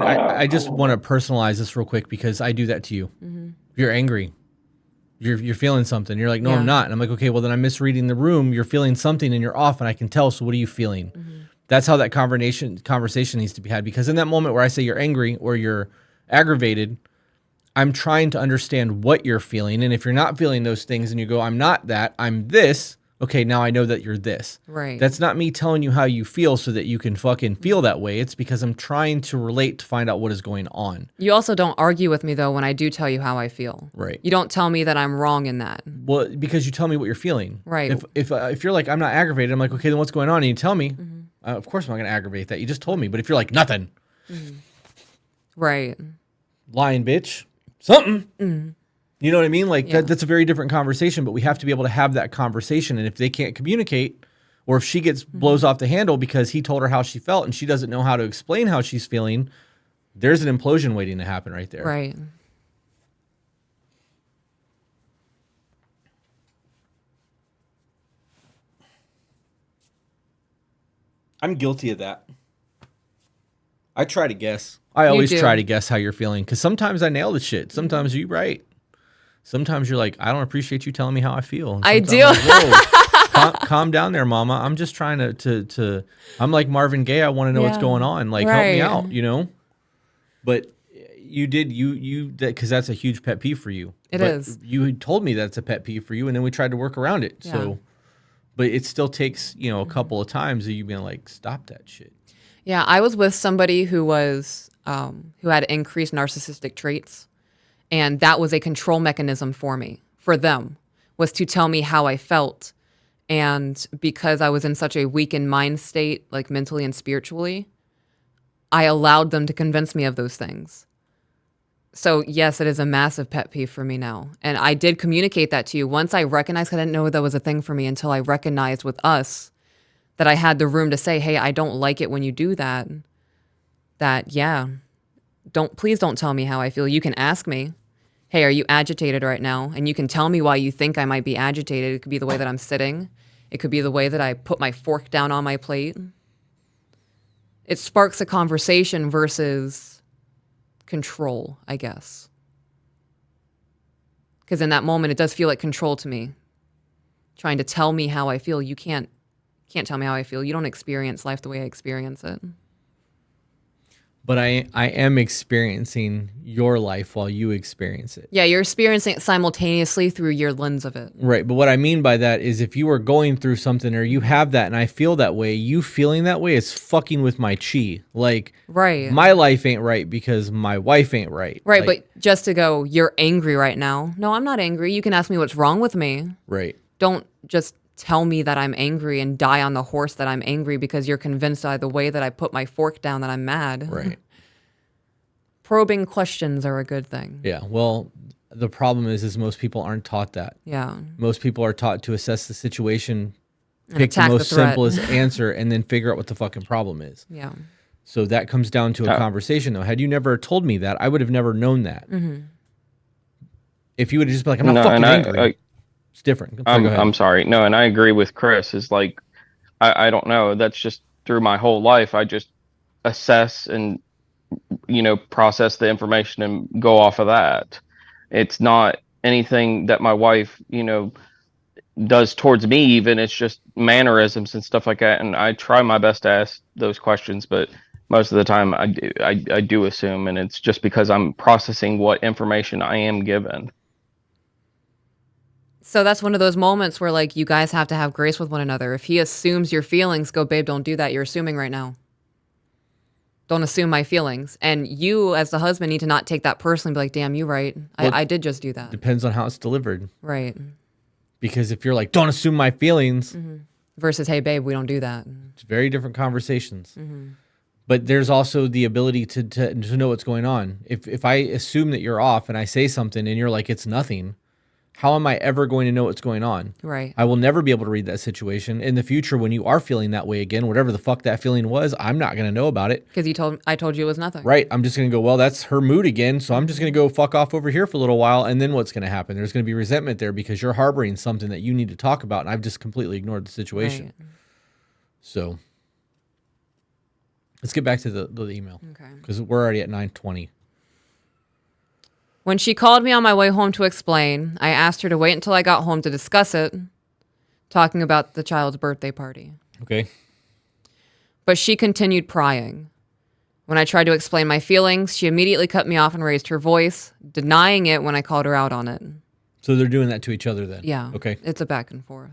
I just want to personalize this real quick because I do that to you. You're angry. You're feeling something. You're like, no, I'm not. And I'm like, okay, well then I'm misreading the room. You're feeling something and you're off and I can tell. So what are you feeling? That's how that conversation needs to be had. Because in that moment where I say you're angry or you're aggravated, I'm trying to understand what you're feeling. And if you're not feeling those things and you go, I'm not that, I'm this. Okay, now I know that you're this. Right. That's not me telling you how you feel so that you can fucking feel that way. It's because I'm trying to relate to find out what is going on. You also don't argue with me though when I do tell you how I feel. Right. You don't tell me that I'm wrong in that. Well, because you tell me what you're feeling. Right. If you're like, I'm not aggravated, I'm like, okay, then what's going on? And you tell me, of course I'm not going to aggravate that. You just told me. But if you're like, nothing. Right. Lying bitch. Something. You know what I mean? Like that's a very different conversation, but we have to be able to have that conversation. And if they can't communicate, or if she gets blows off the handle because he told her how she felt and she doesn't know how to explain how she's feeling, there's an implosion waiting to happen right there. Right. I'm guilty of that. I try to guess. I always do. try to guess how you're feeling because sometimes I nail the shit. Sometimes you're right. Sometimes you're like, I don't appreciate you telling me how I feel. And I sometimes do. I'm like, whoa, calm down there, mama. I'm just trying to I'm like Marvin Gaye. I want to know what's Yeah. going on. Like, help me Right. out, you know? But you because that's a huge pet peeve for you. It But is. You had told me that's a pet peeve for you, and then we tried to work around it. Yeah. So, but it still takes, a couple of times of you being like, stop that shit. Yeah, I was with somebody who was who had increased narcissistic traits, and that was a control mechanism for them, was to tell me how I felt. And because I was in such a weakened mind state, like mentally and spiritually, I allowed them to convince me of those things. So yes, it is a massive pet peeve for me now. And I did communicate that to you. Once I recognized, 'cause I didn't know that was a thing for me until I recognized with us that I had the room to say, hey, I don't like it when you do that. Please don't tell me how I feel. You can ask me, hey, are you agitated right now? And you can tell me why you think I might be agitated. It could be the way that I'm sitting. It could be the way that I put my fork down on my plate. It sparks a conversation versus control, I guess. Because in that moment, it does feel like control to me. Trying to tell me how I feel. You can't tell me how I feel. You don't experience life the way I experience it. But I am experiencing your life while you experience it. Yeah, you're experiencing it simultaneously through your lens of it. Right. But what I mean by that is if you are going through something or you have that and I feel that way, you feeling that way is fucking with my chi. Like, Right. my life ain't right because my wife ain't right. Right, Like, but just to go, you're angry right now. No, I'm not angry. You can ask me what's wrong with me. right. Don't just tell me that I'm angry and die on the horse that I'm angry because you're convinced by the way that I put my fork down that I'm mad. Right. Probing questions are a good thing. Yeah. Well, the problem is most people aren't taught that. Yeah. Most people are taught to assess the situation, And pick the attack the most threat. simplest answer, and then figure out what the fucking problem is. Yeah. So that comes down to a conversation, though. Had you never told me that, I would have never known that. If you would have just been like, I'm not fucking angry. It's different. Sorry, go ahead. I'm sorry. No, and I agree with Chris. Is like, I don't know. That's just through my whole life. I just assess and, process the information and go off of that. It's not anything that my wife, does towards me even. It's just mannerisms and stuff like that. And I try my best to ask those questions, but most of the time I do assume, and it's just because I'm processing what information I am given. So that's one of those moments where like you guys have to have grace with one another. If he assumes your feelings, go, babe, don't do that. You're assuming right now. Don't assume my feelings. And you as the husband need to not take that personally, be like, damn, you right. Well, I did just do that. Depends on how it's delivered. Right. Because if you're like, don't assume my feelings, Versus, hey, babe, we don't do that. it's very different conversations. But there's also the ability to know what's going on. If I assume that you're off and I say something and you're like, it's nothing, how am I ever going to know what's going on? Right. I will never be able to read that situation. In the future, when you are feeling that way again, whatever the fuck that feeling was, I'm not going to know about it. Because I told you it was nothing. Right. I'm just going to go, well, that's her mood again. So I'm just going to go fuck off over here for a little while. And then what's going to happen? There's going to be resentment there because you're harboring something that you need to talk about. And I've just completely ignored the situation. Right. So Let's get back to the email Okay. because we're already at 9:20. When she called me on my way home to explain, I asked her to wait until I got home to discuss it, talking about the child's birthday party. Okay. But she continued prying. When I tried to explain my feelings, she immediately cut me off and raised her voice, denying it when I called her out on it. So they're doing that to each other then. Yeah. Okay. It's a back and forth.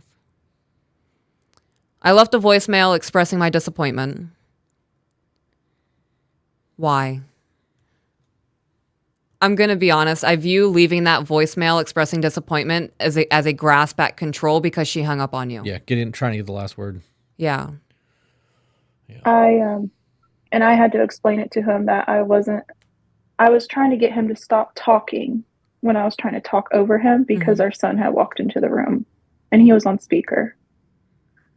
I left a voicemail expressing my disappointment. Why? I'm going to be honest. I view leaving that voicemail expressing disappointment as a grasp at control because she hung up on you. Yeah. Trying to get the last word. Yeah. And I had to explain it to him that I was trying to get him to stop talking when I was trying to talk over him because our son had walked into the room and he was on speaker.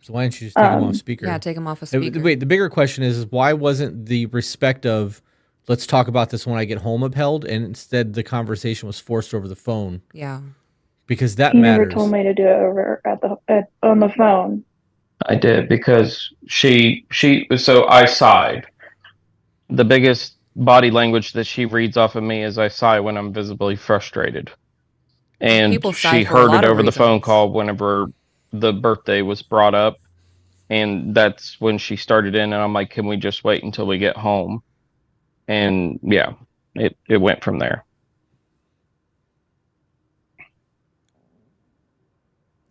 So why didn't you just take him off speaker? Yeah, take him off a speaker. Wait, the bigger question is why wasn't the respect of let's talk about this when I get home upheld, and instead the conversation was forced over the phone? Yeah. Because that He matters. never told me to do it over on the phone. I did because so I sighed. The biggest body language that she reads off of me is I sigh when I'm visibly frustrated. And People sigh she for a heard lot it of over the phone reasons. call whenever the birthday was brought up. And that's when she started in, and I'm like, can we just wait until we get home? And yeah, it went from there.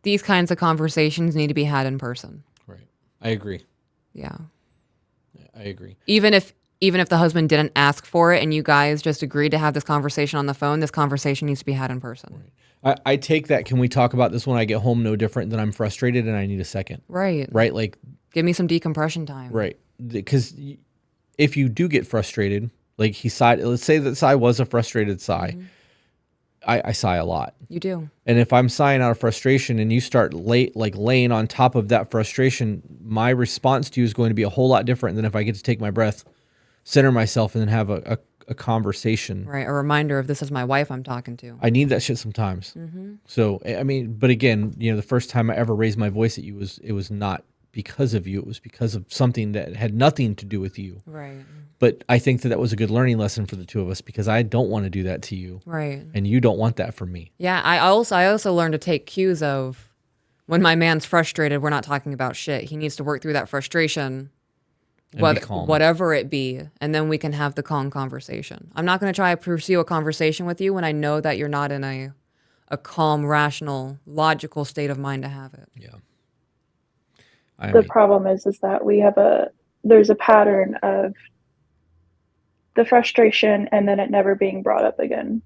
These kinds of conversations need to be had in person. Right. I agree. Yeah. I agree. Even if the husband didn't ask for it and you guys just agreed to have this conversation on the phone, this conversation needs to be had in person. I take that. Can we talk about this when I get home? No different than I'm frustrated and I need a second. Right. Right. Like, Give me some decompression time. right. Because if you do get frustrated, like he sighed, let's say that sigh was a frustrated sigh. I sigh a lot. You do. And if I'm sighing out of frustration and you start laying on top of that frustration, my response to you is going to be a whole lot different than if I get to take my breath, center myself, and then have a conversation. Right. A reminder of this is my wife I'm talking to. I need that shit sometimes. So, I mean, but again, the first time I ever raised my voice at you it was not because of you. It was because of something that had nothing to do with you. Right. But I think that was a good learning lesson for the two of us because I don't want to do that to you. Right. And you don't want that from me. Yeah. I also learned to take cues of when my man's frustrated, we're not talking about shit. He needs to work through that frustration. And be calm. Whatever it be, and then we can have the calm conversation. I'm not going to try to pursue a conversation with you when I know that you're not in a calm, rational, logical state of mind to have it. Yeah. The problem is that there's a pattern of the frustration and then it never being brought up again.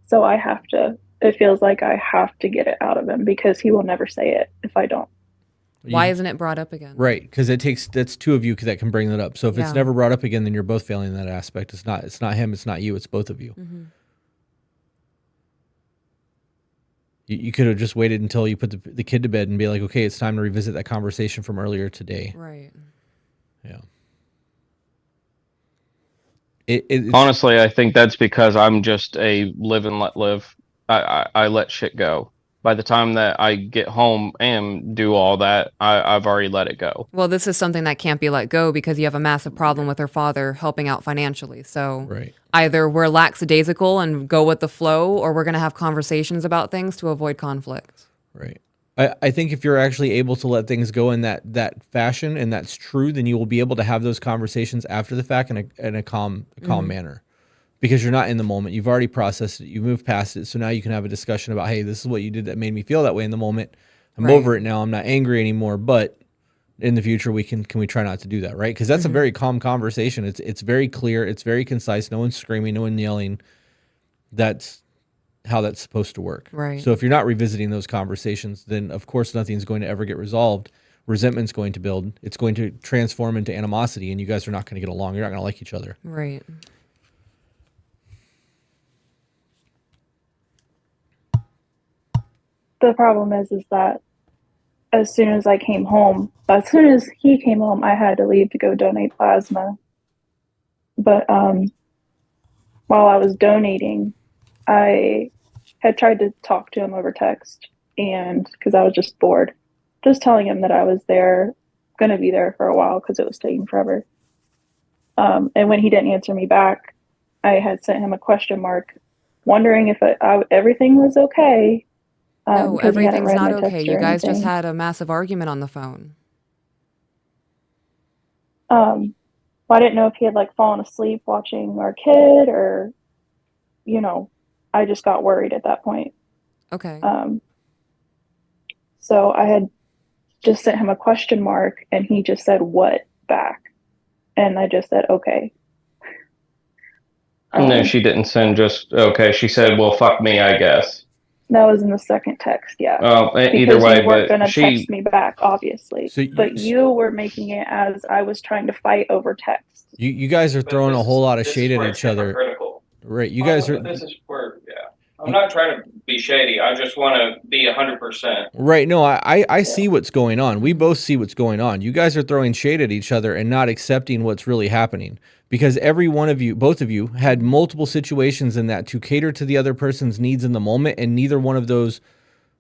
So it feels like I have to get it out of him because he will never say it if I don't. Why isn't it brought up again? Right, because that's two of you that can bring that up. So if it's never brought up again, then you're both failing in that aspect. It's not him, it's not you, it's both of you. You could have just waited until you put the kid to bed and be like, okay, it's time to revisit that conversation from earlier today. Right. Yeah. Honestly, I think that's because I'm just a live and let live. I let shit go. By the time that I get home and do all that, I've already let it go. Well, this is something that can't be let go because you have a massive problem with her father helping out financially. So either we're lackadaisical and go with the flow, or we're going to have conversations about things to avoid conflict. Right. I think if you're actually able to let things go in that fashion, and that's true, then you will be able to have those conversations after the fact in a calm manner. Because you're not in the moment. You've already processed it. You've moved past it. So now you can have a discussion about, hey, this is what you did that made me feel that way in the moment. I'm over it now. I'm not angry anymore. But in the future, can we try not to do that, right? Because that's a very calm conversation. It's very clear. It's very concise. No one's screaming. No one yelling. That's how that's supposed to work. Right. So if you're not revisiting those conversations, then of course nothing's going to ever get resolved. Resentment's going to build. It's going to transform into animosity, and you guys are not going to get along. You're not going to like each other. Right. The problem is that as soon as he came home, I had to leave to go donate plasma. But while I was donating, I had tried to talk to him over text, and because I was just bored, just telling him that I was going to be there for a while because it was taking forever. And when he didn't answer me back, I had sent him a question mark, wondering if everything was okay. No, Because he hadn't everything's read not my text okay. or You guys just anything. had a massive argument on the phone. Well, I didn't know if he had like fallen asleep watching our kid, or, I just got worried at that point. Okay. So I had just sent him a question mark, and he just said "what" back, and I just said okay. No, she didn't send just okay. She said, "Well, fuck me, I guess." That was in the second text, yeah. Either Because way, you weren't but gonna text me back, obviously. So But you were making it as I was trying to fight over text. you guys are But throwing this a whole lot of this shade is at where it's each other, hypocritical. right? You guys are But this is where, I'm not trying to be shady. I just want to be 100%. right. No, I see what's going on. We both see what's going on. You guys are throwing shade at each other and not accepting what's really happening, because every one of you, both of you, had multiple situations in that to cater to the other person's needs in the moment, and neither one of those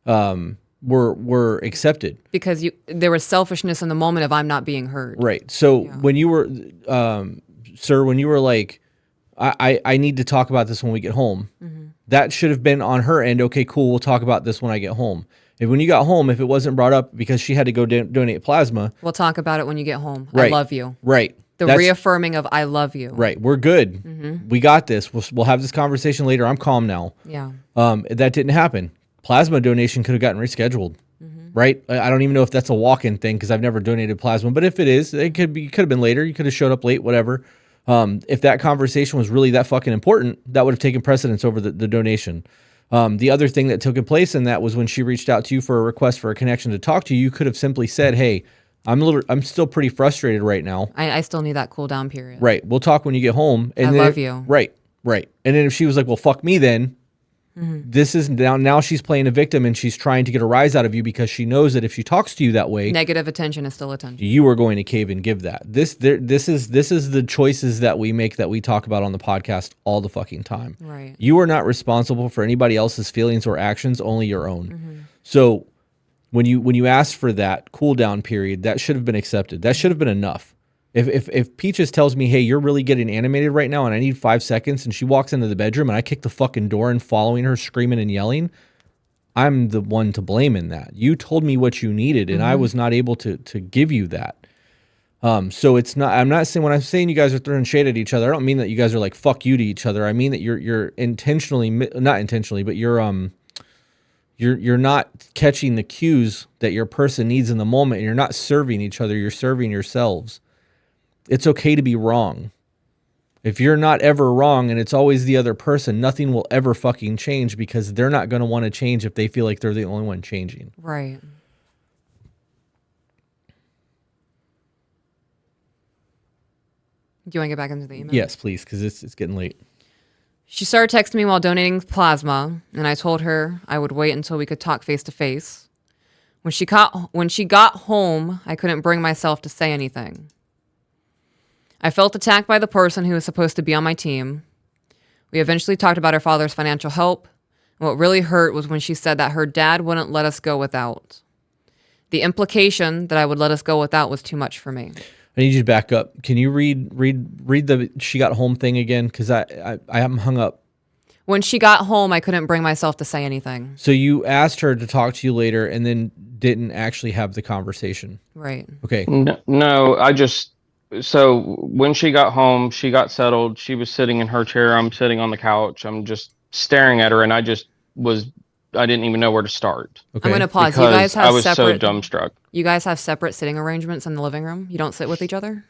were accepted. Because there was selfishness in the moment of I'm not being heard. Right. So when you were, sir, when you were like, I need to talk about this when we get home, that should have been on her end. Okay, cool. We'll talk about this when I get home. And when you got home, if it wasn't brought up because she had to go donate plasma. We'll talk about it when you get home. Right. I love you. Right. The reaffirming of I love you. Right. We're good. We got this. We'll have this conversation later. I'm calm now. Yeah. That didn't happen. Plasma donation could have gotten rescheduled. Right. I don't even know if that's a walk-in thing because I've never donated plasma, but if it is, it could have been later. You could have showed up late, whatever. If that conversation was really that fucking important, that would have taken precedence over the donation. The other thing that took place in that was when she reached out to you for a request for a connection to talk to you, you could have simply said, "Hey, I'm still pretty frustrated right now. I still need that cool down period. Right. We'll talk when you get home." And I then love you. Right. Right. And then if she was like, "Well, fuck me then." This is now she's playing a victim and she's trying to get a rise out of you because she knows that if she talks to you that way, Negative attention is still attention. you are going to cave and give that. This is the choices that we make, that we talk about on the podcast all the fucking time. Right. You are not responsible for anybody else's feelings or actions, only your own. So when you ask for that cool down period, that should have been accepted. That should have been enough. If Peaches tells me, "Hey, you're really getting animated right now and I need 5 seconds," and she walks into the bedroom and I kick the fucking door and following her screaming and yelling, I'm the one to blame in that. You told me what you needed and I was not able to give you that. So it's not, I'm not saying, when I'm saying you guys are throwing shade at each other, I don't mean that you guys are like fuck you to each other. I mean that you're intentionally, not intentionally, but you're not catching the cues that your person needs in the moment, and you're not serving each other, you're serving yourselves. It's okay to be wrong. If you're not ever wrong and it's always the other person, nothing will ever fucking change, because they're not going to want to change if they feel like they're the only one changing. Right. Do you want to get back into the email? Yes, please, because it's getting late. She started texting me while donating plasma, and I told her I would wait until we could talk face to face. When she got home, I couldn't bring myself to say anything. I felt attacked by the person who was supposed to be on my team. We eventually talked about her father's financial help. And what really hurt was when she said that her dad wouldn't let us go without. The implication that I would let us go without was too much for me. I need you to back up. Can you read the "she got home" thing again? Because I am hung up. When she got home, I couldn't bring myself to say anything. So you asked her to talk to you later and then didn't actually have the conversation. Right. Okay. No, so when she got home, she got settled. She was sitting in her chair. I'm sitting on the couch. I'm just staring at her, and I didn't even know where to start. Okay. I'm going to pause. Because You guys have I was so separate dumbstruck. You guys have separate sitting arrangements in the living room? You don't sit with each other?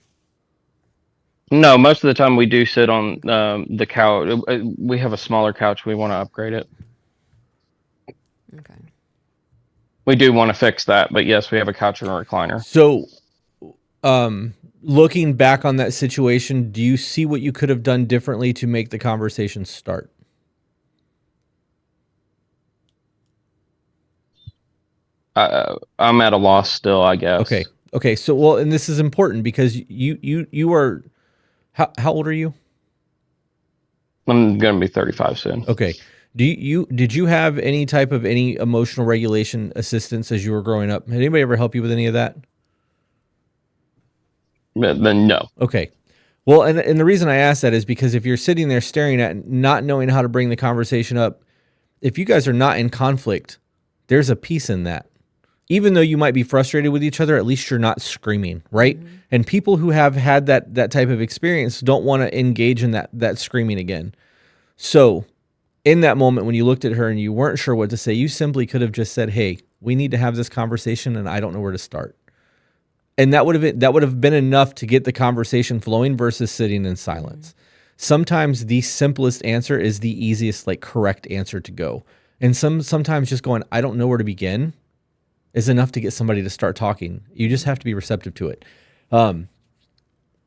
No, most of the time we do sit on the couch. We have a smaller couch. We want to upgrade it. Okay. We do want to fix that, but yes, we have a couch and a recliner. So, looking back on that situation, do you see what you could have done differently to make the conversation start? I'm at a loss still, I guess. Okay. So, well, and this is important because you are, how old are you? I'm gonna be 35 soon. Okay. Did you have any type of any emotional regulation assistance as you were growing up? Did anybody ever help you with any of that? Then no. Okay. Well, and the reason I ask that is because if you're sitting there staring at not knowing how to bring the conversation up, if you guys are not in conflict, there's a peace in that. Even though you might be frustrated with each other, at least you're not screaming, right? Mm-hmm. And people who have had that type of experience don't want to engage in that screaming again. So in that moment when you looked at her and you weren't sure what to say, you simply could have just said, hey, we need to have this conversation and I don't know where to start. And that would have been enough to get the conversation flowing versus sitting in silence. Mm-hmm. Sometimes the simplest answer is the easiest, like correct answer to go. And sometimes just going, I don't know where to begin is enough to get somebody to start talking. You just have to be receptive to it.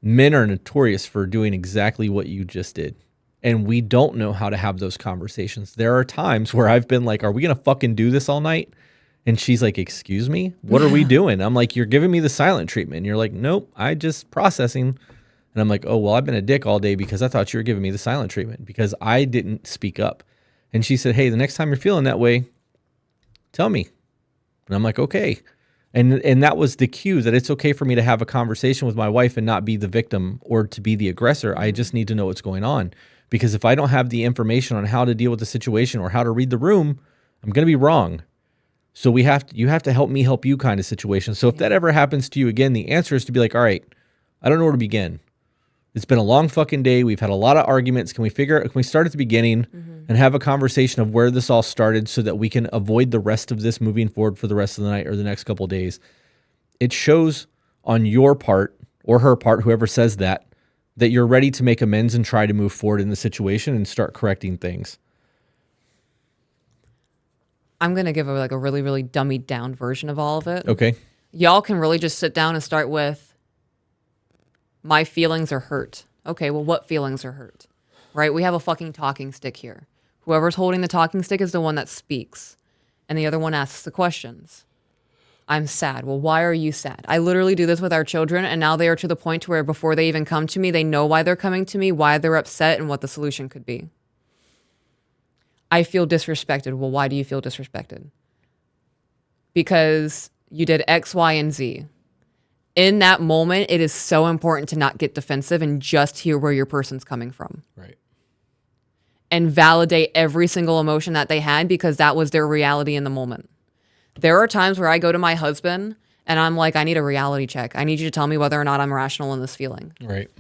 Men are notorious for doing exactly what you just did. And we don't know how to have those conversations. There are times where I've been like, are we going to fucking do this all night? And she's like, excuse me, what are we doing? I'm like, you're giving me the silent treatment. And you're like, nope, I just processing. And I'm like, oh, well, I've been a dick all day because I thought you were giving me the silent treatment because I didn't speak up. And she said, hey, the next time you're feeling that way, tell me. And I'm like, okay. And that was the cue that it's okay for me to have a conversation with my wife and not be the victim or to be the aggressor. I just need to know what's going on. Because if I don't have the information on how to deal with the situation or how to read the room, I'm going to be wrong. So you have to help me help you kind of situation. So if that ever happens to you again, the answer is to be like, all right, I don't know where to begin. It's been a long fucking day. We've had a lot of arguments. Can we start at the beginning and have a conversation of where this all started so that we can avoid the rest of this moving forward for the rest of the night or the next couple of days? It shows on your part or her part, whoever says that you're ready to make amends and try to move forward in the situation and start correcting things. I'm going to give a really, really dummied down version of all of it. Okay. Y'all can really just sit down and start with, my feelings are hurt. Okay, well, what feelings are hurt? Right? We have a fucking talking stick here. Whoever's holding the talking stick is the one that speaks. And the other one asks the questions. I'm sad. Well, why are you sad? I literally do this with our children, and now they are to the point where before they even come to me, they know why they're coming to me, why they're upset, and what the solution could be. I feel disrespected. Well, why do you feel disrespected? Because you did X, Y, and Z. In that moment, it is so important to not get defensive and just hear where your person's coming from. Right. And validate every single emotion that they had because that was their reality in the moment. There are times where I go to my husband and I'm like, I need a reality check. I need you to tell me whether or not I'm rational in this feeling. Right.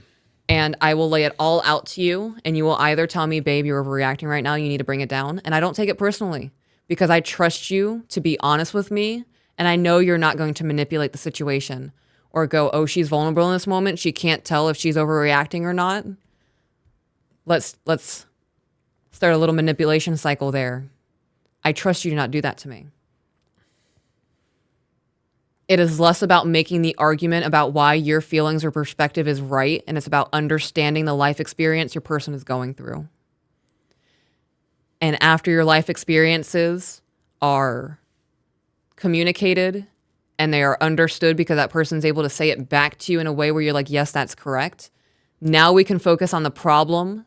And I will lay it all out to you, and you will either tell me, babe, you're overreacting right now, you need to bring it down. And I don't take it personally because I trust you to be honest with me, and I know you're not going to manipulate the situation or go, oh, she's vulnerable in this moment. She can't tell if she's overreacting or not. Let's start a little manipulation cycle there. I trust you to not do that to me. It is less about making the argument about why your feelings or perspective is right, and it's about understanding the life experience your person is going through. And after your life experiences are communicated and they are understood because that person's able to say it back to you in a way where you're like, yes, that's correct. Now we can focus on the problem,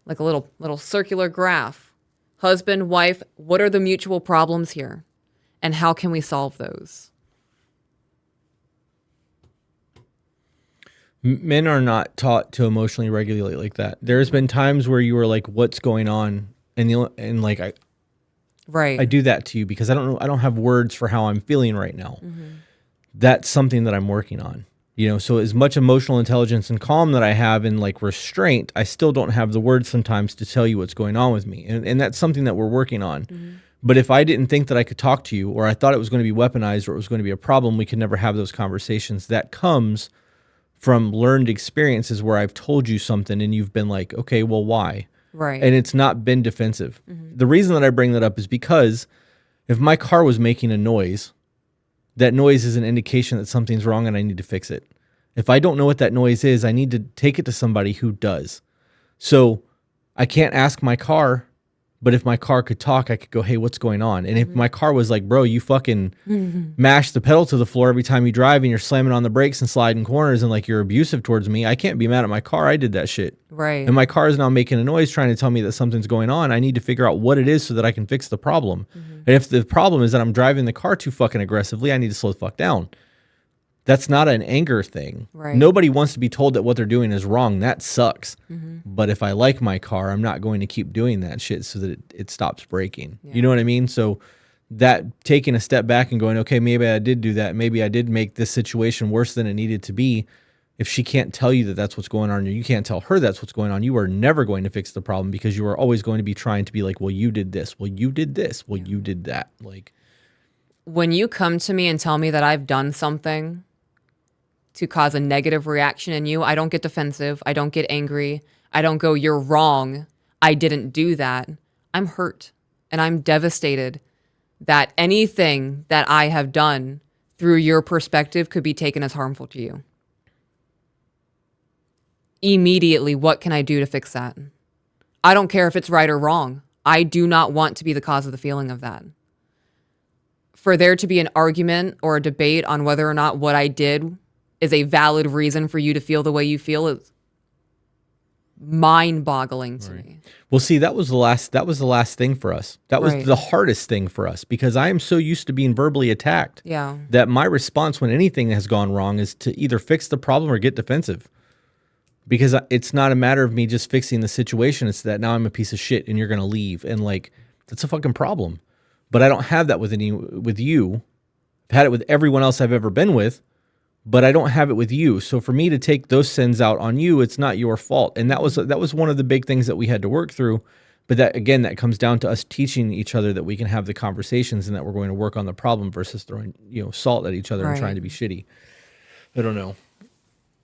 like a little circular graph. Husband, wife, what are the mutual problems here? And how can we solve those? Men are not taught to emotionally regulate like that. There's been times where you were like, what's going on? And like, I do that to you because I don't have words for how I'm feeling right now. Mm-hmm. That's something that I'm working on, so as much emotional intelligence and calm that I have in like restraint, I still don't have the words sometimes to tell you what's going on with me. And that's something that we're working on. Mm-hmm. But if I didn't think that I could talk to you, or I thought it was going to be weaponized or it was going to be a problem, we could never have those conversations. That comes from learned experiences where I've told you something and you've been like, okay, well, why? Right. And it's not been defensive. Mm-hmm. The reason that I bring that up is because if my car was making a noise, that noise is an indication that something's wrong and I need to fix it. If I don't know what that noise is, I need to take it to somebody who does. So I can't ask my car, but if my car could talk, I could go, hey, what's going on? And if my car was like, bro, you fucking mash the pedal to the floor every time you drive and you're slamming on the brakes and sliding corners and like you're abusive towards me, I can't be mad at my car. I did that shit. Right. And my car is now making a noise trying to tell me that something's going on. I need to figure out what it is so that I can fix the problem. Mm-hmm. And if the problem is that I'm driving the car too fucking aggressively, I need to slow the fuck down. That's not an anger thing. Right. Nobody wants to be told that what they're doing is wrong. That sucks. But if I like my car, I'm not going to keep doing that shit so that it stops breaking. You know what I mean? So that taking a step back and going, okay, maybe I did do that. Maybe I did make this situation worse than it needed to be. If she can't tell you that that's what's going on, or you can't tell her that's what's going on, you are never going to fix the problem, because you are always going to be trying to be like, well, you did this. Well, you did this. Well, you did that. Like, When you come to me and tell me that I've done something to cause a negative reaction in you, I don't get defensive. I don't get angry. I don't go, you're wrong. I didn't do that. I'm hurt and I'm devastated that anything that I have done through your perspective could be taken as harmful to you. Immediately, what can I do to fix that? I don't care if it's right or wrong. I do not want to be the cause of the feeling of that. For there to be an argument or a debate on whether or not what I did is a valid reason for you to feel the way you feel is mind-boggling to me. well, see, that was the last thing for us. That was Right. the hardest thing for us, because I am so used to being verbally attacked Yeah. that my response when anything has gone wrong is to either fix the problem or get defensive. Because it's not a matter of me just fixing the situation. It's that now I'm a piece of shit and you're going to leave. And like, that's a fucking problem. But I don't have that with you. I've had it with everyone else I've ever been with, but I don't have it with you. So for me to take those sins out on you, it's not your fault. And that was one of the big things that we had to work through. But that comes down to us teaching each other that we can have the conversations and that we're going to work on the problem versus throwing, salt at each other and Right. trying to be shitty. I don't know.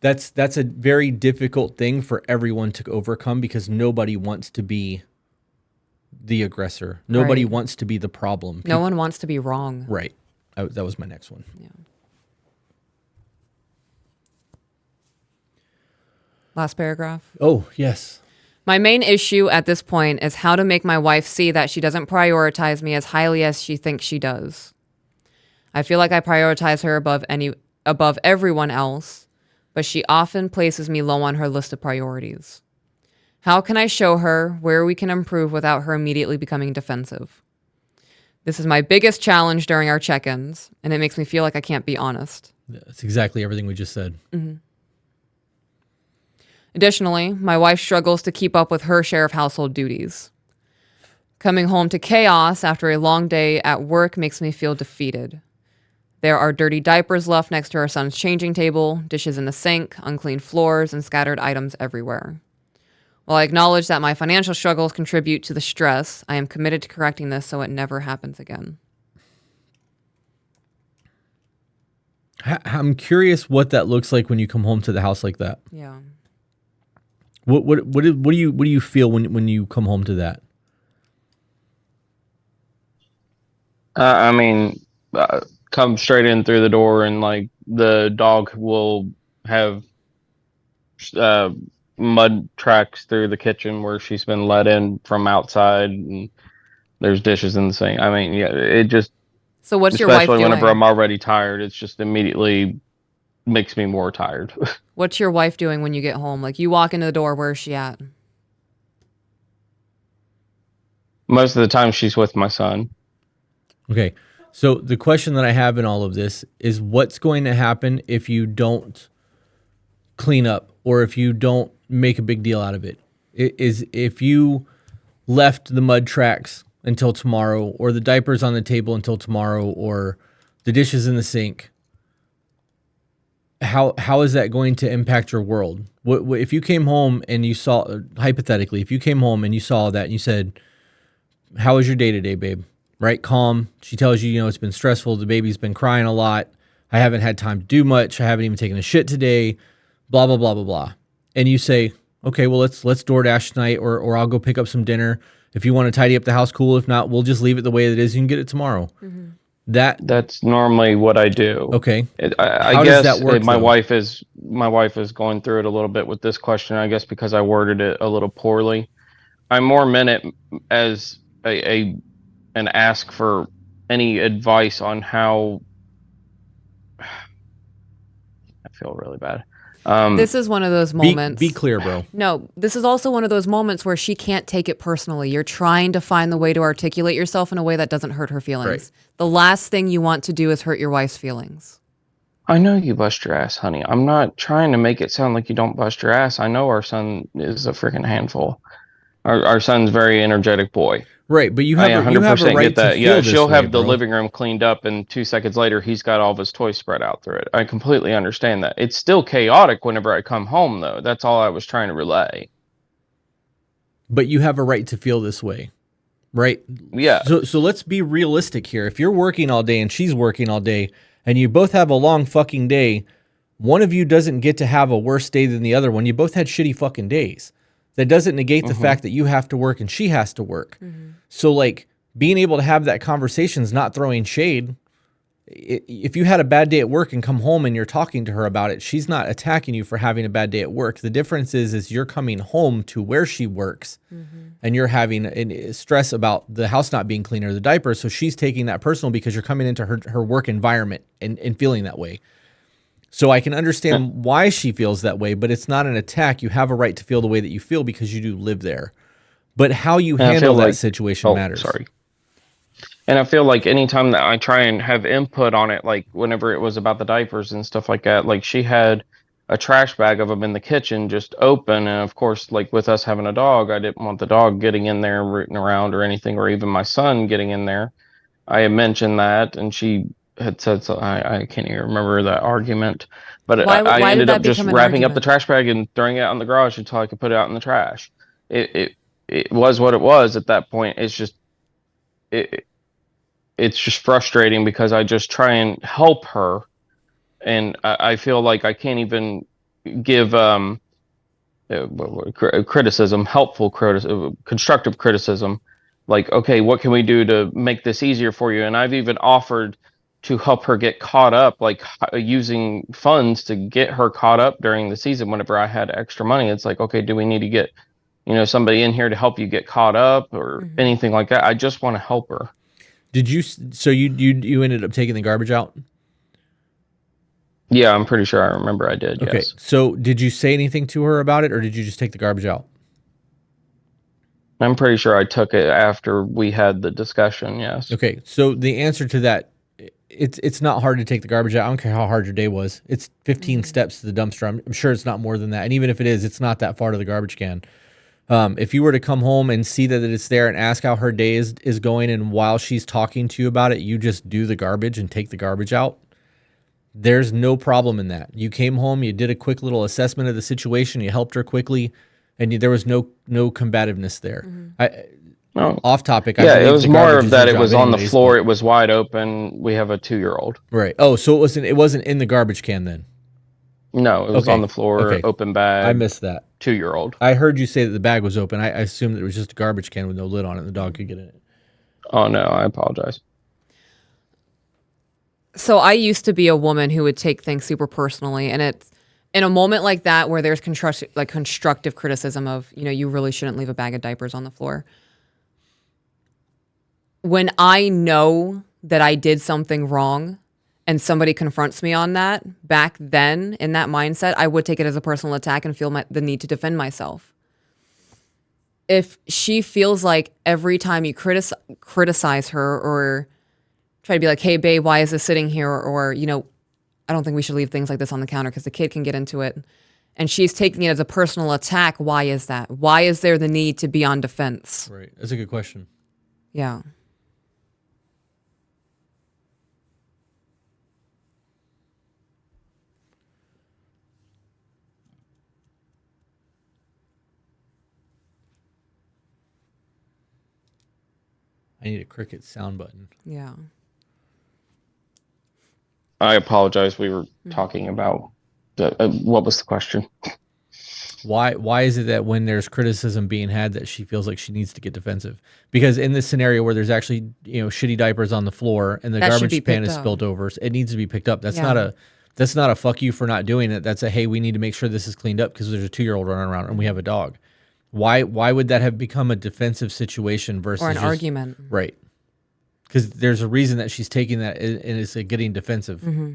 That's a very difficult thing for everyone to overcome, because nobody wants to be the aggressor. Nobody Right. wants to be the problem. No one wants to be wrong. Right. That was my next one. Last paragraph. Oh, yes. My main issue at this point is how to make my wife see that she doesn't prioritize me as highly as she thinks she does. I feel like I prioritize her above everyone else, but she often places me low on her list of priorities. How can I show her where we can improve without her immediately becoming defensive? This is my biggest challenge during our check-ins, and it makes me feel like I can't be honest. That's exactly everything we just said. Additionally, my wife struggles to keep up with her share of household duties. Coming home to chaos after a long day at work makes me feel defeated. There are dirty diapers left next to our son's changing table, dishes in the sink, unclean floors, and scattered items everywhere. While I acknowledge that my financial struggles contribute to the stress, I am committed to correcting this so it never happens again. I'm curious what that looks like when you come home to the house like that. Yeah. What do you feel when you come home to that? I mean, come straight in through the door, and like the dog will have mud tracks through the kitchen where she's been let in from outside, and there's dishes in the sink. I mean, yeah, it just, So what's your wife especially doing? whenever I'm already tired, it's just immediately makes me more tired. What's your wife doing when you get home? Like, you walk into the door, where's she at? Most of the time she's with my son. Okay. So the question that I have in all of this is, what's going to happen if you don't clean up, or if you don't make a big deal out of it? Is if you left the mud tracks until tomorrow, or the diapers on the table until tomorrow, or the dishes in the sink, how is that going to impact your world? What if you came home and you saw, hypothetically, if you came home and you saw that and you said, how was your day today, babe? Right? Calm. She tells you, it's been stressful. The baby's been crying a lot. I haven't had time to do much. I haven't even taken a shit today. Blah, blah, blah, blah, blah. And you say, okay, well, let's DoorDash tonight, or I'll go pick up some dinner. If you want to tidy up the house, cool. If not, we'll just leave it the way it is. You can get it tomorrow. Mm-hmm. That's normally what I do. Okay. I How guess does that work, my though? wife is going through it a little bit with this question, I guess, because I worded it a little poorly. I more meant it as an ask for any advice on how. I feel really bad. This is one of those moments. Be clear, bro. No, this is also one of those moments where she can't take it personally. You're trying to find the way to articulate yourself in a way that doesn't hurt her feelings. Right. The last thing you want to do is hurt your wife's feelings. I know you bust your ass, honey. I'm not trying to make it sound like you don't bust your ass. I know our son is a freaking handful. Our son's a very energetic boy. Right, but I you have a 100% get right to that. Yeah, feel this she'll way, have the bro. living room cleaned up, and 2 seconds later, he's got all of his toys spread out through it. I completely understand that. It's still chaotic whenever I come home, though. That's all I was trying to relay. But you have a right to feel this way, right? Yeah. So let's be realistic here. If you're working all day and she's working all day, and you both have a long fucking day, one of you doesn't get to have a worse day than the other one. You both had shitty fucking days. That doesn't negate the fact that you have to work and she has to work. So like being able to have that conversation is not throwing shade. If you had a bad day at work and come home and you're talking to her about it, she's not attacking you for having a bad day at work. The difference is you're coming home to where she works and you're having stress about the house not being clean or the diapers. So she's taking that personal because you're coming into her work environment and feeling that way. So I can understand why she feels that way, but it's not an attack. You have a right to feel the way that you feel because you do live there. But how you And I handle feel that like, situation matters. sorry. And I feel like anytime that I try and have input on it, like whenever it was about the diapers and stuff like that, like she had a trash bag of them in the kitchen just open. And of course, like with us having a dog, I didn't want the dog getting in there and rooting around or anything, or even my son getting in there. I had mentioned that, and she had said, so I can't even remember that argument, but I Why did ended that up just become an wrapping up the argument? trash bag and throwing it out in the garage until I could put it out in the trash. It was what it was at that point. It, it's just frustrating because I just try and help her, and I feel like I can't even give criticism, helpful criticism, constructive criticism. Like, okay, what can we do to make this easier for you? And I've even offered to help her get caught up, like using funds to get her caught up during the season whenever I had extra money. It's like, okay, do we need to get, somebody in here to help you get caught up or anything like that? I just want to help her. Did you? So you ended up taking the garbage out? Yeah, I'm pretty sure I remember I did. Okay. Yes. So did you say anything to her about it, or did you just take the garbage out? I'm pretty sure I took it after we had the discussion. Yes. Okay. So the answer to that, it's not hard to take the garbage out. I don't care how hard your day was. It's 15 steps to the dumpster. I'm sure it's not more than that. And even if it is, it's not that far to the garbage can. If you were to come home and see that it's there and ask how her day is going, and while she's talking to you about it, you just do the garbage and take the garbage out. There's no problem in that. You came home, you did a quick little assessment of the situation, you helped her quickly, and there was no combativeness there. No. Off topic. Yeah, I it believe was the more garbage of is that. your It was job on the anyways, floor. but- It was wide open. We have a 2-year-old. Right. Oh, so it wasn't in the garbage can then. No, it was Okay. on the floor, Okay. open bag. I missed that. 2-year-old. I heard you say that the bag was open. I assumed that it was just a garbage can with no lid on it and the dog could get in it. Oh no, I apologize. So I used to be a woman who would take things super personally, and it's in a moment like that where there's constructive criticism of, you really shouldn't leave a bag of diapers on the floor. When I know that I did something wrong and somebody confronts me on that, back then in that mindset, I would take it as a personal attack and feel the need to defend myself. If she feels like every time you criticize her or try to be like, hey, babe, why is this sitting here? Or, I don't think we should leave things like this on the counter because the kid can get into it. And she's taking it as a personal attack. Why is that? Why is there the need to be on defense? Right. That's a good question. Yeah. I need a cricket sound button. Yeah. I apologize. We were talking about what was the question? Why is it that when there's criticism being had that she feels like she needs to get defensive? Because in this scenario where there's actually, shitty diapers on the floor and the That should be garbage pan picked is up. spilled over, it needs to be picked up. That's Yeah. not a fuck you for not doing it. That's a, hey, we need to make sure this is cleaned up because there's a 2-year-old running around and we have a dog. Why would that have become a defensive situation versus Or an just- argument. Right. Because there's a reason that she's taking that and it's getting defensive. Mm-hmm.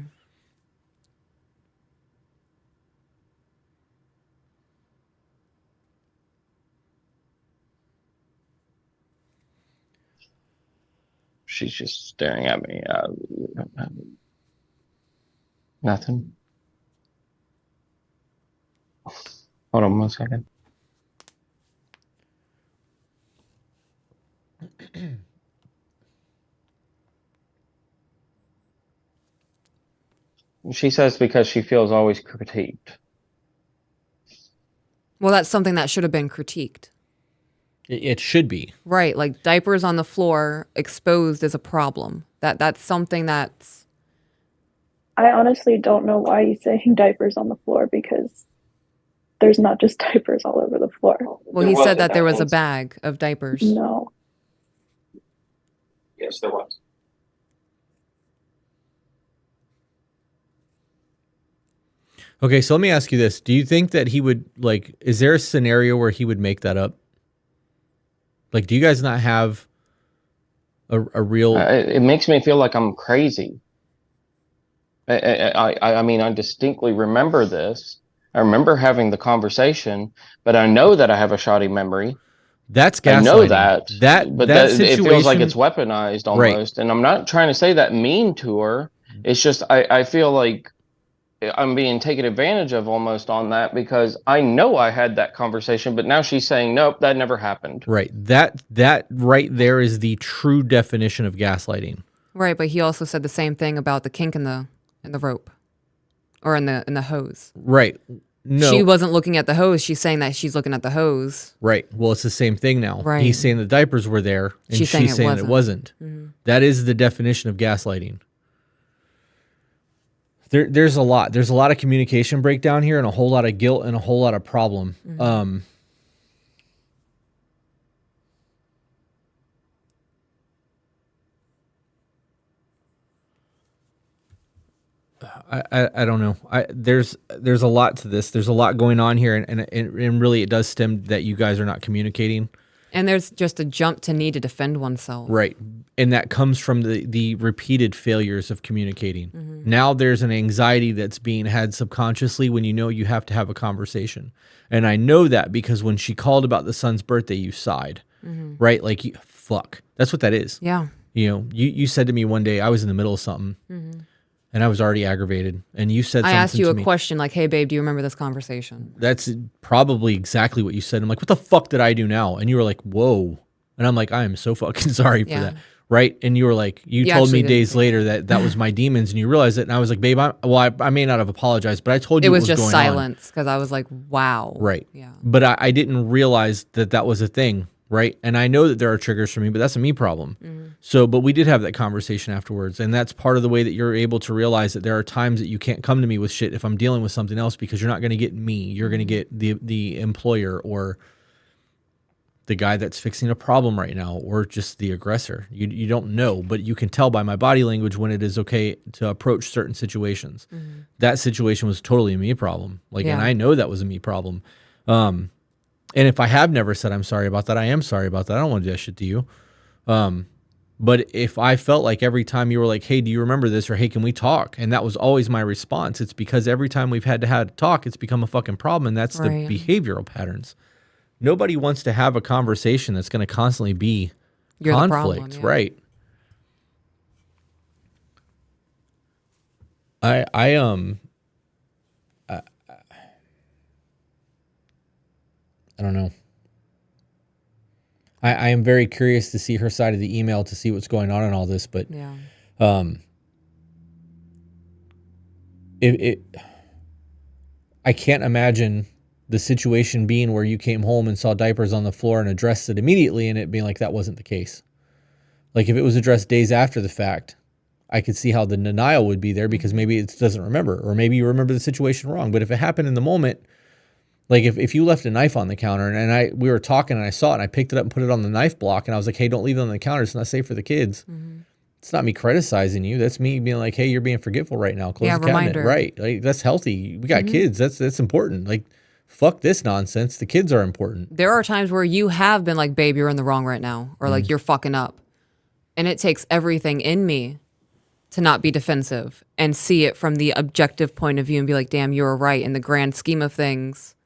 She's just staring at me. Nothing. Hold on 1 second. She says because she feels always critiqued. Well, that's something that should have been critiqued. It should be. Right, like diapers on the floor exposed is a problem. That's something that's I honestly don't know why he's saying diapers on the floor because there's not just diapers all over the floor. well, he said that there was a bag of diapers. No. Yes, there was. Okay, so let me ask you this. Do you think that he would, like, is there a scenario where he would make that up? Like, do you guys not have a real... It makes me feel like I'm crazy. I mean, I distinctly remember this. I remember having the conversation, but I know that I have a shoddy memory. That's gaslighting. I know that. That it feels like situation- it's weaponized almost. And I'm not trying to say that mean to her. It's just I feel like I'm being taken advantage of almost on that because I know I had that conversation, but now she's saying, nope, that never happened. Right. That right there is the true definition of gaslighting. Right, but he also said the same thing about the kink in the rope or in the hose. Right. No. She wasn't looking at the hose. She's saying that she's looking at the hose. Right. Well, it's the same thing now. Right. He's saying the diapers were there, and she's saying it wasn't. That is the definition of gaslighting. There's a lot. There's a lot of communication breakdown here, and a whole lot of guilt, and a whole lot of problem. I don't know. There's a lot to this. There's a lot going on here, and really it does stem that you guys are not communicating. And there's just a jump to need to defend oneself. Right. And that comes from the repeated failures of communicating. Now there's an anxiety that's being had subconsciously when you know you have to have a conversation. And I know that because when she called about the son's birthday, you sighed. Right? Like, fuck. That's what that is. Yeah. You know, you said to me one day, I was in the middle of something. And I was already aggravated. And you said something to me. I asked you a question like, hey, babe, do you remember this conversation? That's probably exactly what you said. I'm like, what the fuck did I do now? And you were like, whoa. And I'm like, I am so fucking sorry for that. Right? And you were like, you told me days later that was my demons, and you realized it. And I was like, babe, I may not have apologized, but I told you it was what was just going silence because I was like, wow. Right. Yeah. But I didn't realize that was a thing. Right. And I know that there are triggers for me, but that's a me problem. So, but we did have that conversation afterwards. And that's part of the way that you're able to realize that there are times that you can't come to me with shit if I'm dealing with something else, because you're not going to get me. You're going to get the employer or the guy that's fixing a problem right now, or just the aggressor. You don't know, but you can tell by my body language when it is okay to approach certain situations. That situation was totally a me problem. Like, and I know that was a me problem. And if I have never said I'm sorry about that, I am sorry about that. I don't want to do that shit to you. But if I felt like every time you were like, hey, do you remember this? Or hey, can we talk? And that was always my response. It's because every time we've had to talk, it's become a fucking problem. And that's the behavioral patterns. Nobody wants to have a conversation that's going to constantly be conflict. Right. I don't know. I am very curious to see her side of the email to see what's going on in all this, but I can't imagine the situation being where you came home and saw diapers on the floor and addressed it immediately, and it being like that wasn't the case. Like, if it was addressed days after the fact, I could see how the denial would be there, because maybe it doesn't remember, or maybe you remember the situation wrong. But if it happened in the moment, like if you left a knife on the counter and we were talking and I saw it and I picked it up and put it on the knife block and I was like, hey, don't leave it on the counter. It's not safe for the kids. It's not me criticizing you. That's me being like, hey, you're being forgetful right now. Close the cabinet. Reminder. Right. Like, that's healthy. We got kids. That's important. Like, fuck this nonsense. The kids are important. There are times where you have been like, babe, you're in the wrong right now. Or like, you're fucking up. And it takes everything in me to not be defensive and see it from the objective point of view and be like, damn, you were right. In the grand scheme of things,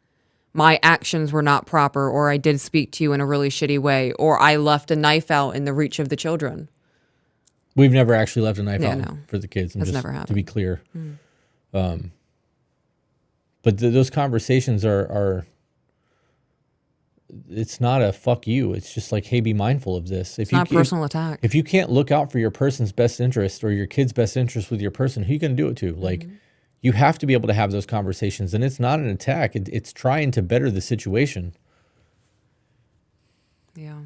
my actions were not proper, or I did speak to you in a really shitty way, or I left a knife out in the reach of the children. We've never actually left a knife out for the kids. That's never happened. To be clear. But those conversations are it's not a fuck you. It's just like, hey, be mindful of this. It's not a personal attack. If you can't look out for your person's best interest or your kid's best interest with your person, who you going to do it to? Like, you have to be able to have those conversations, and it's not an attack. It's trying to better the situation. Yeah.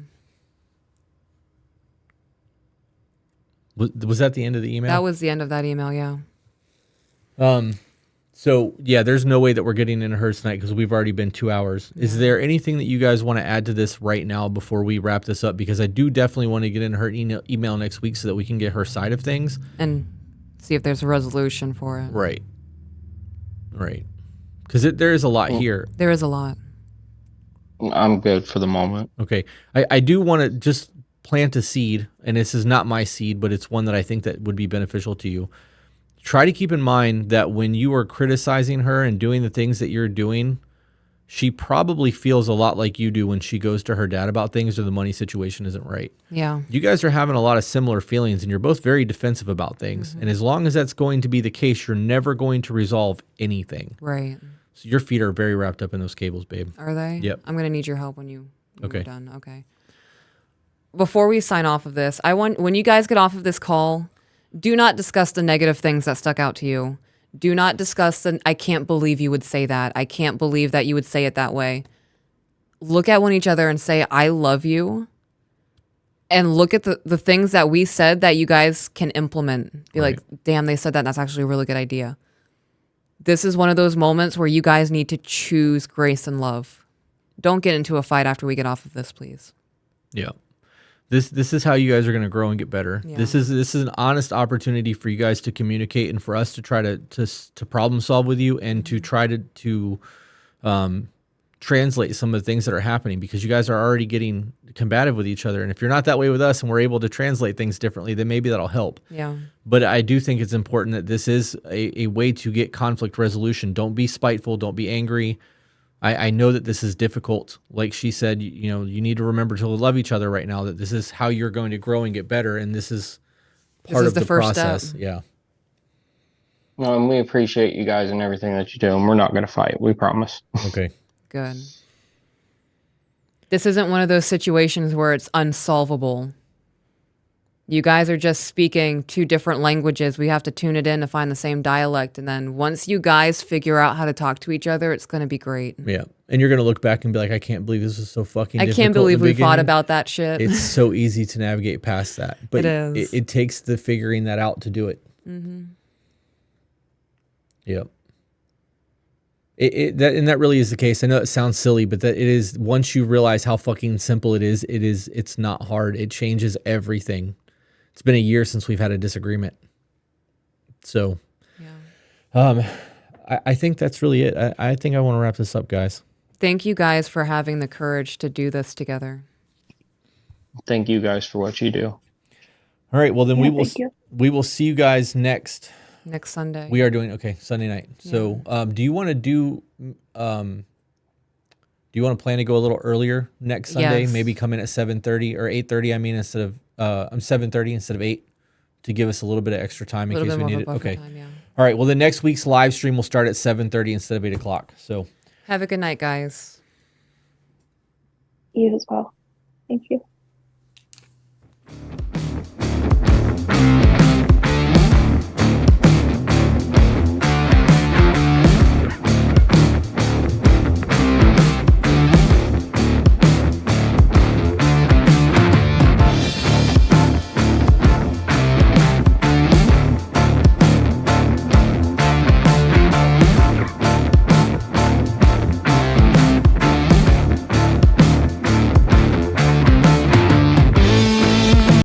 Was that the end of the email? That was the end of that email, yeah. So yeah, there's no way that we're getting into hers tonight because we've already been 2 hours. Is there anything that you guys want to add to this right now before we wrap this up? Because I do definitely want to get into her email next week so that we can get her side of things. And see if there's a resolution for it. Right. Because there is a lot here. There is a lot. I'm good for the moment. Okay. I do want to just plant a seed, and this is not my seed, but it's one that I think that would be beneficial to you. Try to keep in mind that when you are criticizing her and doing the things that you're doing, she probably feels a lot like you do when she goes to her dad about things or the money situation isn't right. Yeah. You guys are having a lot of similar feelings, and you're both very defensive about things. And as long as that's going to be the case, you're never going to resolve anything. Right. So your feet are very wrapped up in those cables, babe. Are they? Yep. I'm going to need your help when you're Okay. done. Okay. Before we sign off of this, when you guys get off of this call, do not discuss the negative things that stuck out to you. Do not discuss I can't believe you would say that. I can't believe that you would say it that way. Look at one each other and say, I love you. And look at the things that we said that you guys can implement. Be like, damn, they said that. That's actually a really good idea. This is one of those moments where you guys need to choose grace and love. Don't get into a fight after we get off of this, please. Yeah. This is how you guys are going to grow and get better. Yeah. This is an honest opportunity for you guys to communicate and for us to try to problem solve with you and to try to translate some of the things that are happening, because you guys are already getting combative with each other. And if you're not that way with us and we're able to translate things differently, then maybe that'll help. Yeah. But I do think it's important that this is a way to get conflict resolution. Don't be spiteful. Don't be angry. I know that this is difficult. Like she said, you need to remember to love each other right now, that this is how you're going to grow and get better. And this is part of the first process. step. Yeah. No, and we appreciate you guys and everything that you do, and we're not going to fight. We promise. Okay. Good. This isn't one of those situations where it's unsolvable. You guys are just speaking two different languages. We have to tune it in to find the same dialect. And then once you guys figure out how to talk to each other, it's going to be great. Yeah. And you're going to look back and be like, I can't believe this is so fucking difficult. I can't believe in the we fought beginning. about that shit. It's so easy to navigate past that. But It is. it takes the figuring that out to do it. Mm-hmm. Yep. That really is the case. I know it sounds silly, but that it is. Once you realize how fucking simple it is, it's not hard. It changes everything. It's been a year since we've had a disagreement. So, Yeah. I think that's really it. I think I want to wrap this up, guys. Thank you guys for having the courage to do this together. Thank you guys for what you do. All right. Well, then Yeah, thank you. we will see you guys next. Next Sunday. We are doing Sunday night. So, do you want to do you want to plan to go a little earlier next Sunday? Yes. Maybe come in at 7:30 or 8:30. I mean, instead of 7:30 instead of 8, to give us a little bit of extra time a in little case bit we more need of a it. buffer Okay. time, yeah. All right. Well, the next week's live stream will start at 7:30 instead of 8 o'clock. So, Have a good night, guys. You as well. Thank you.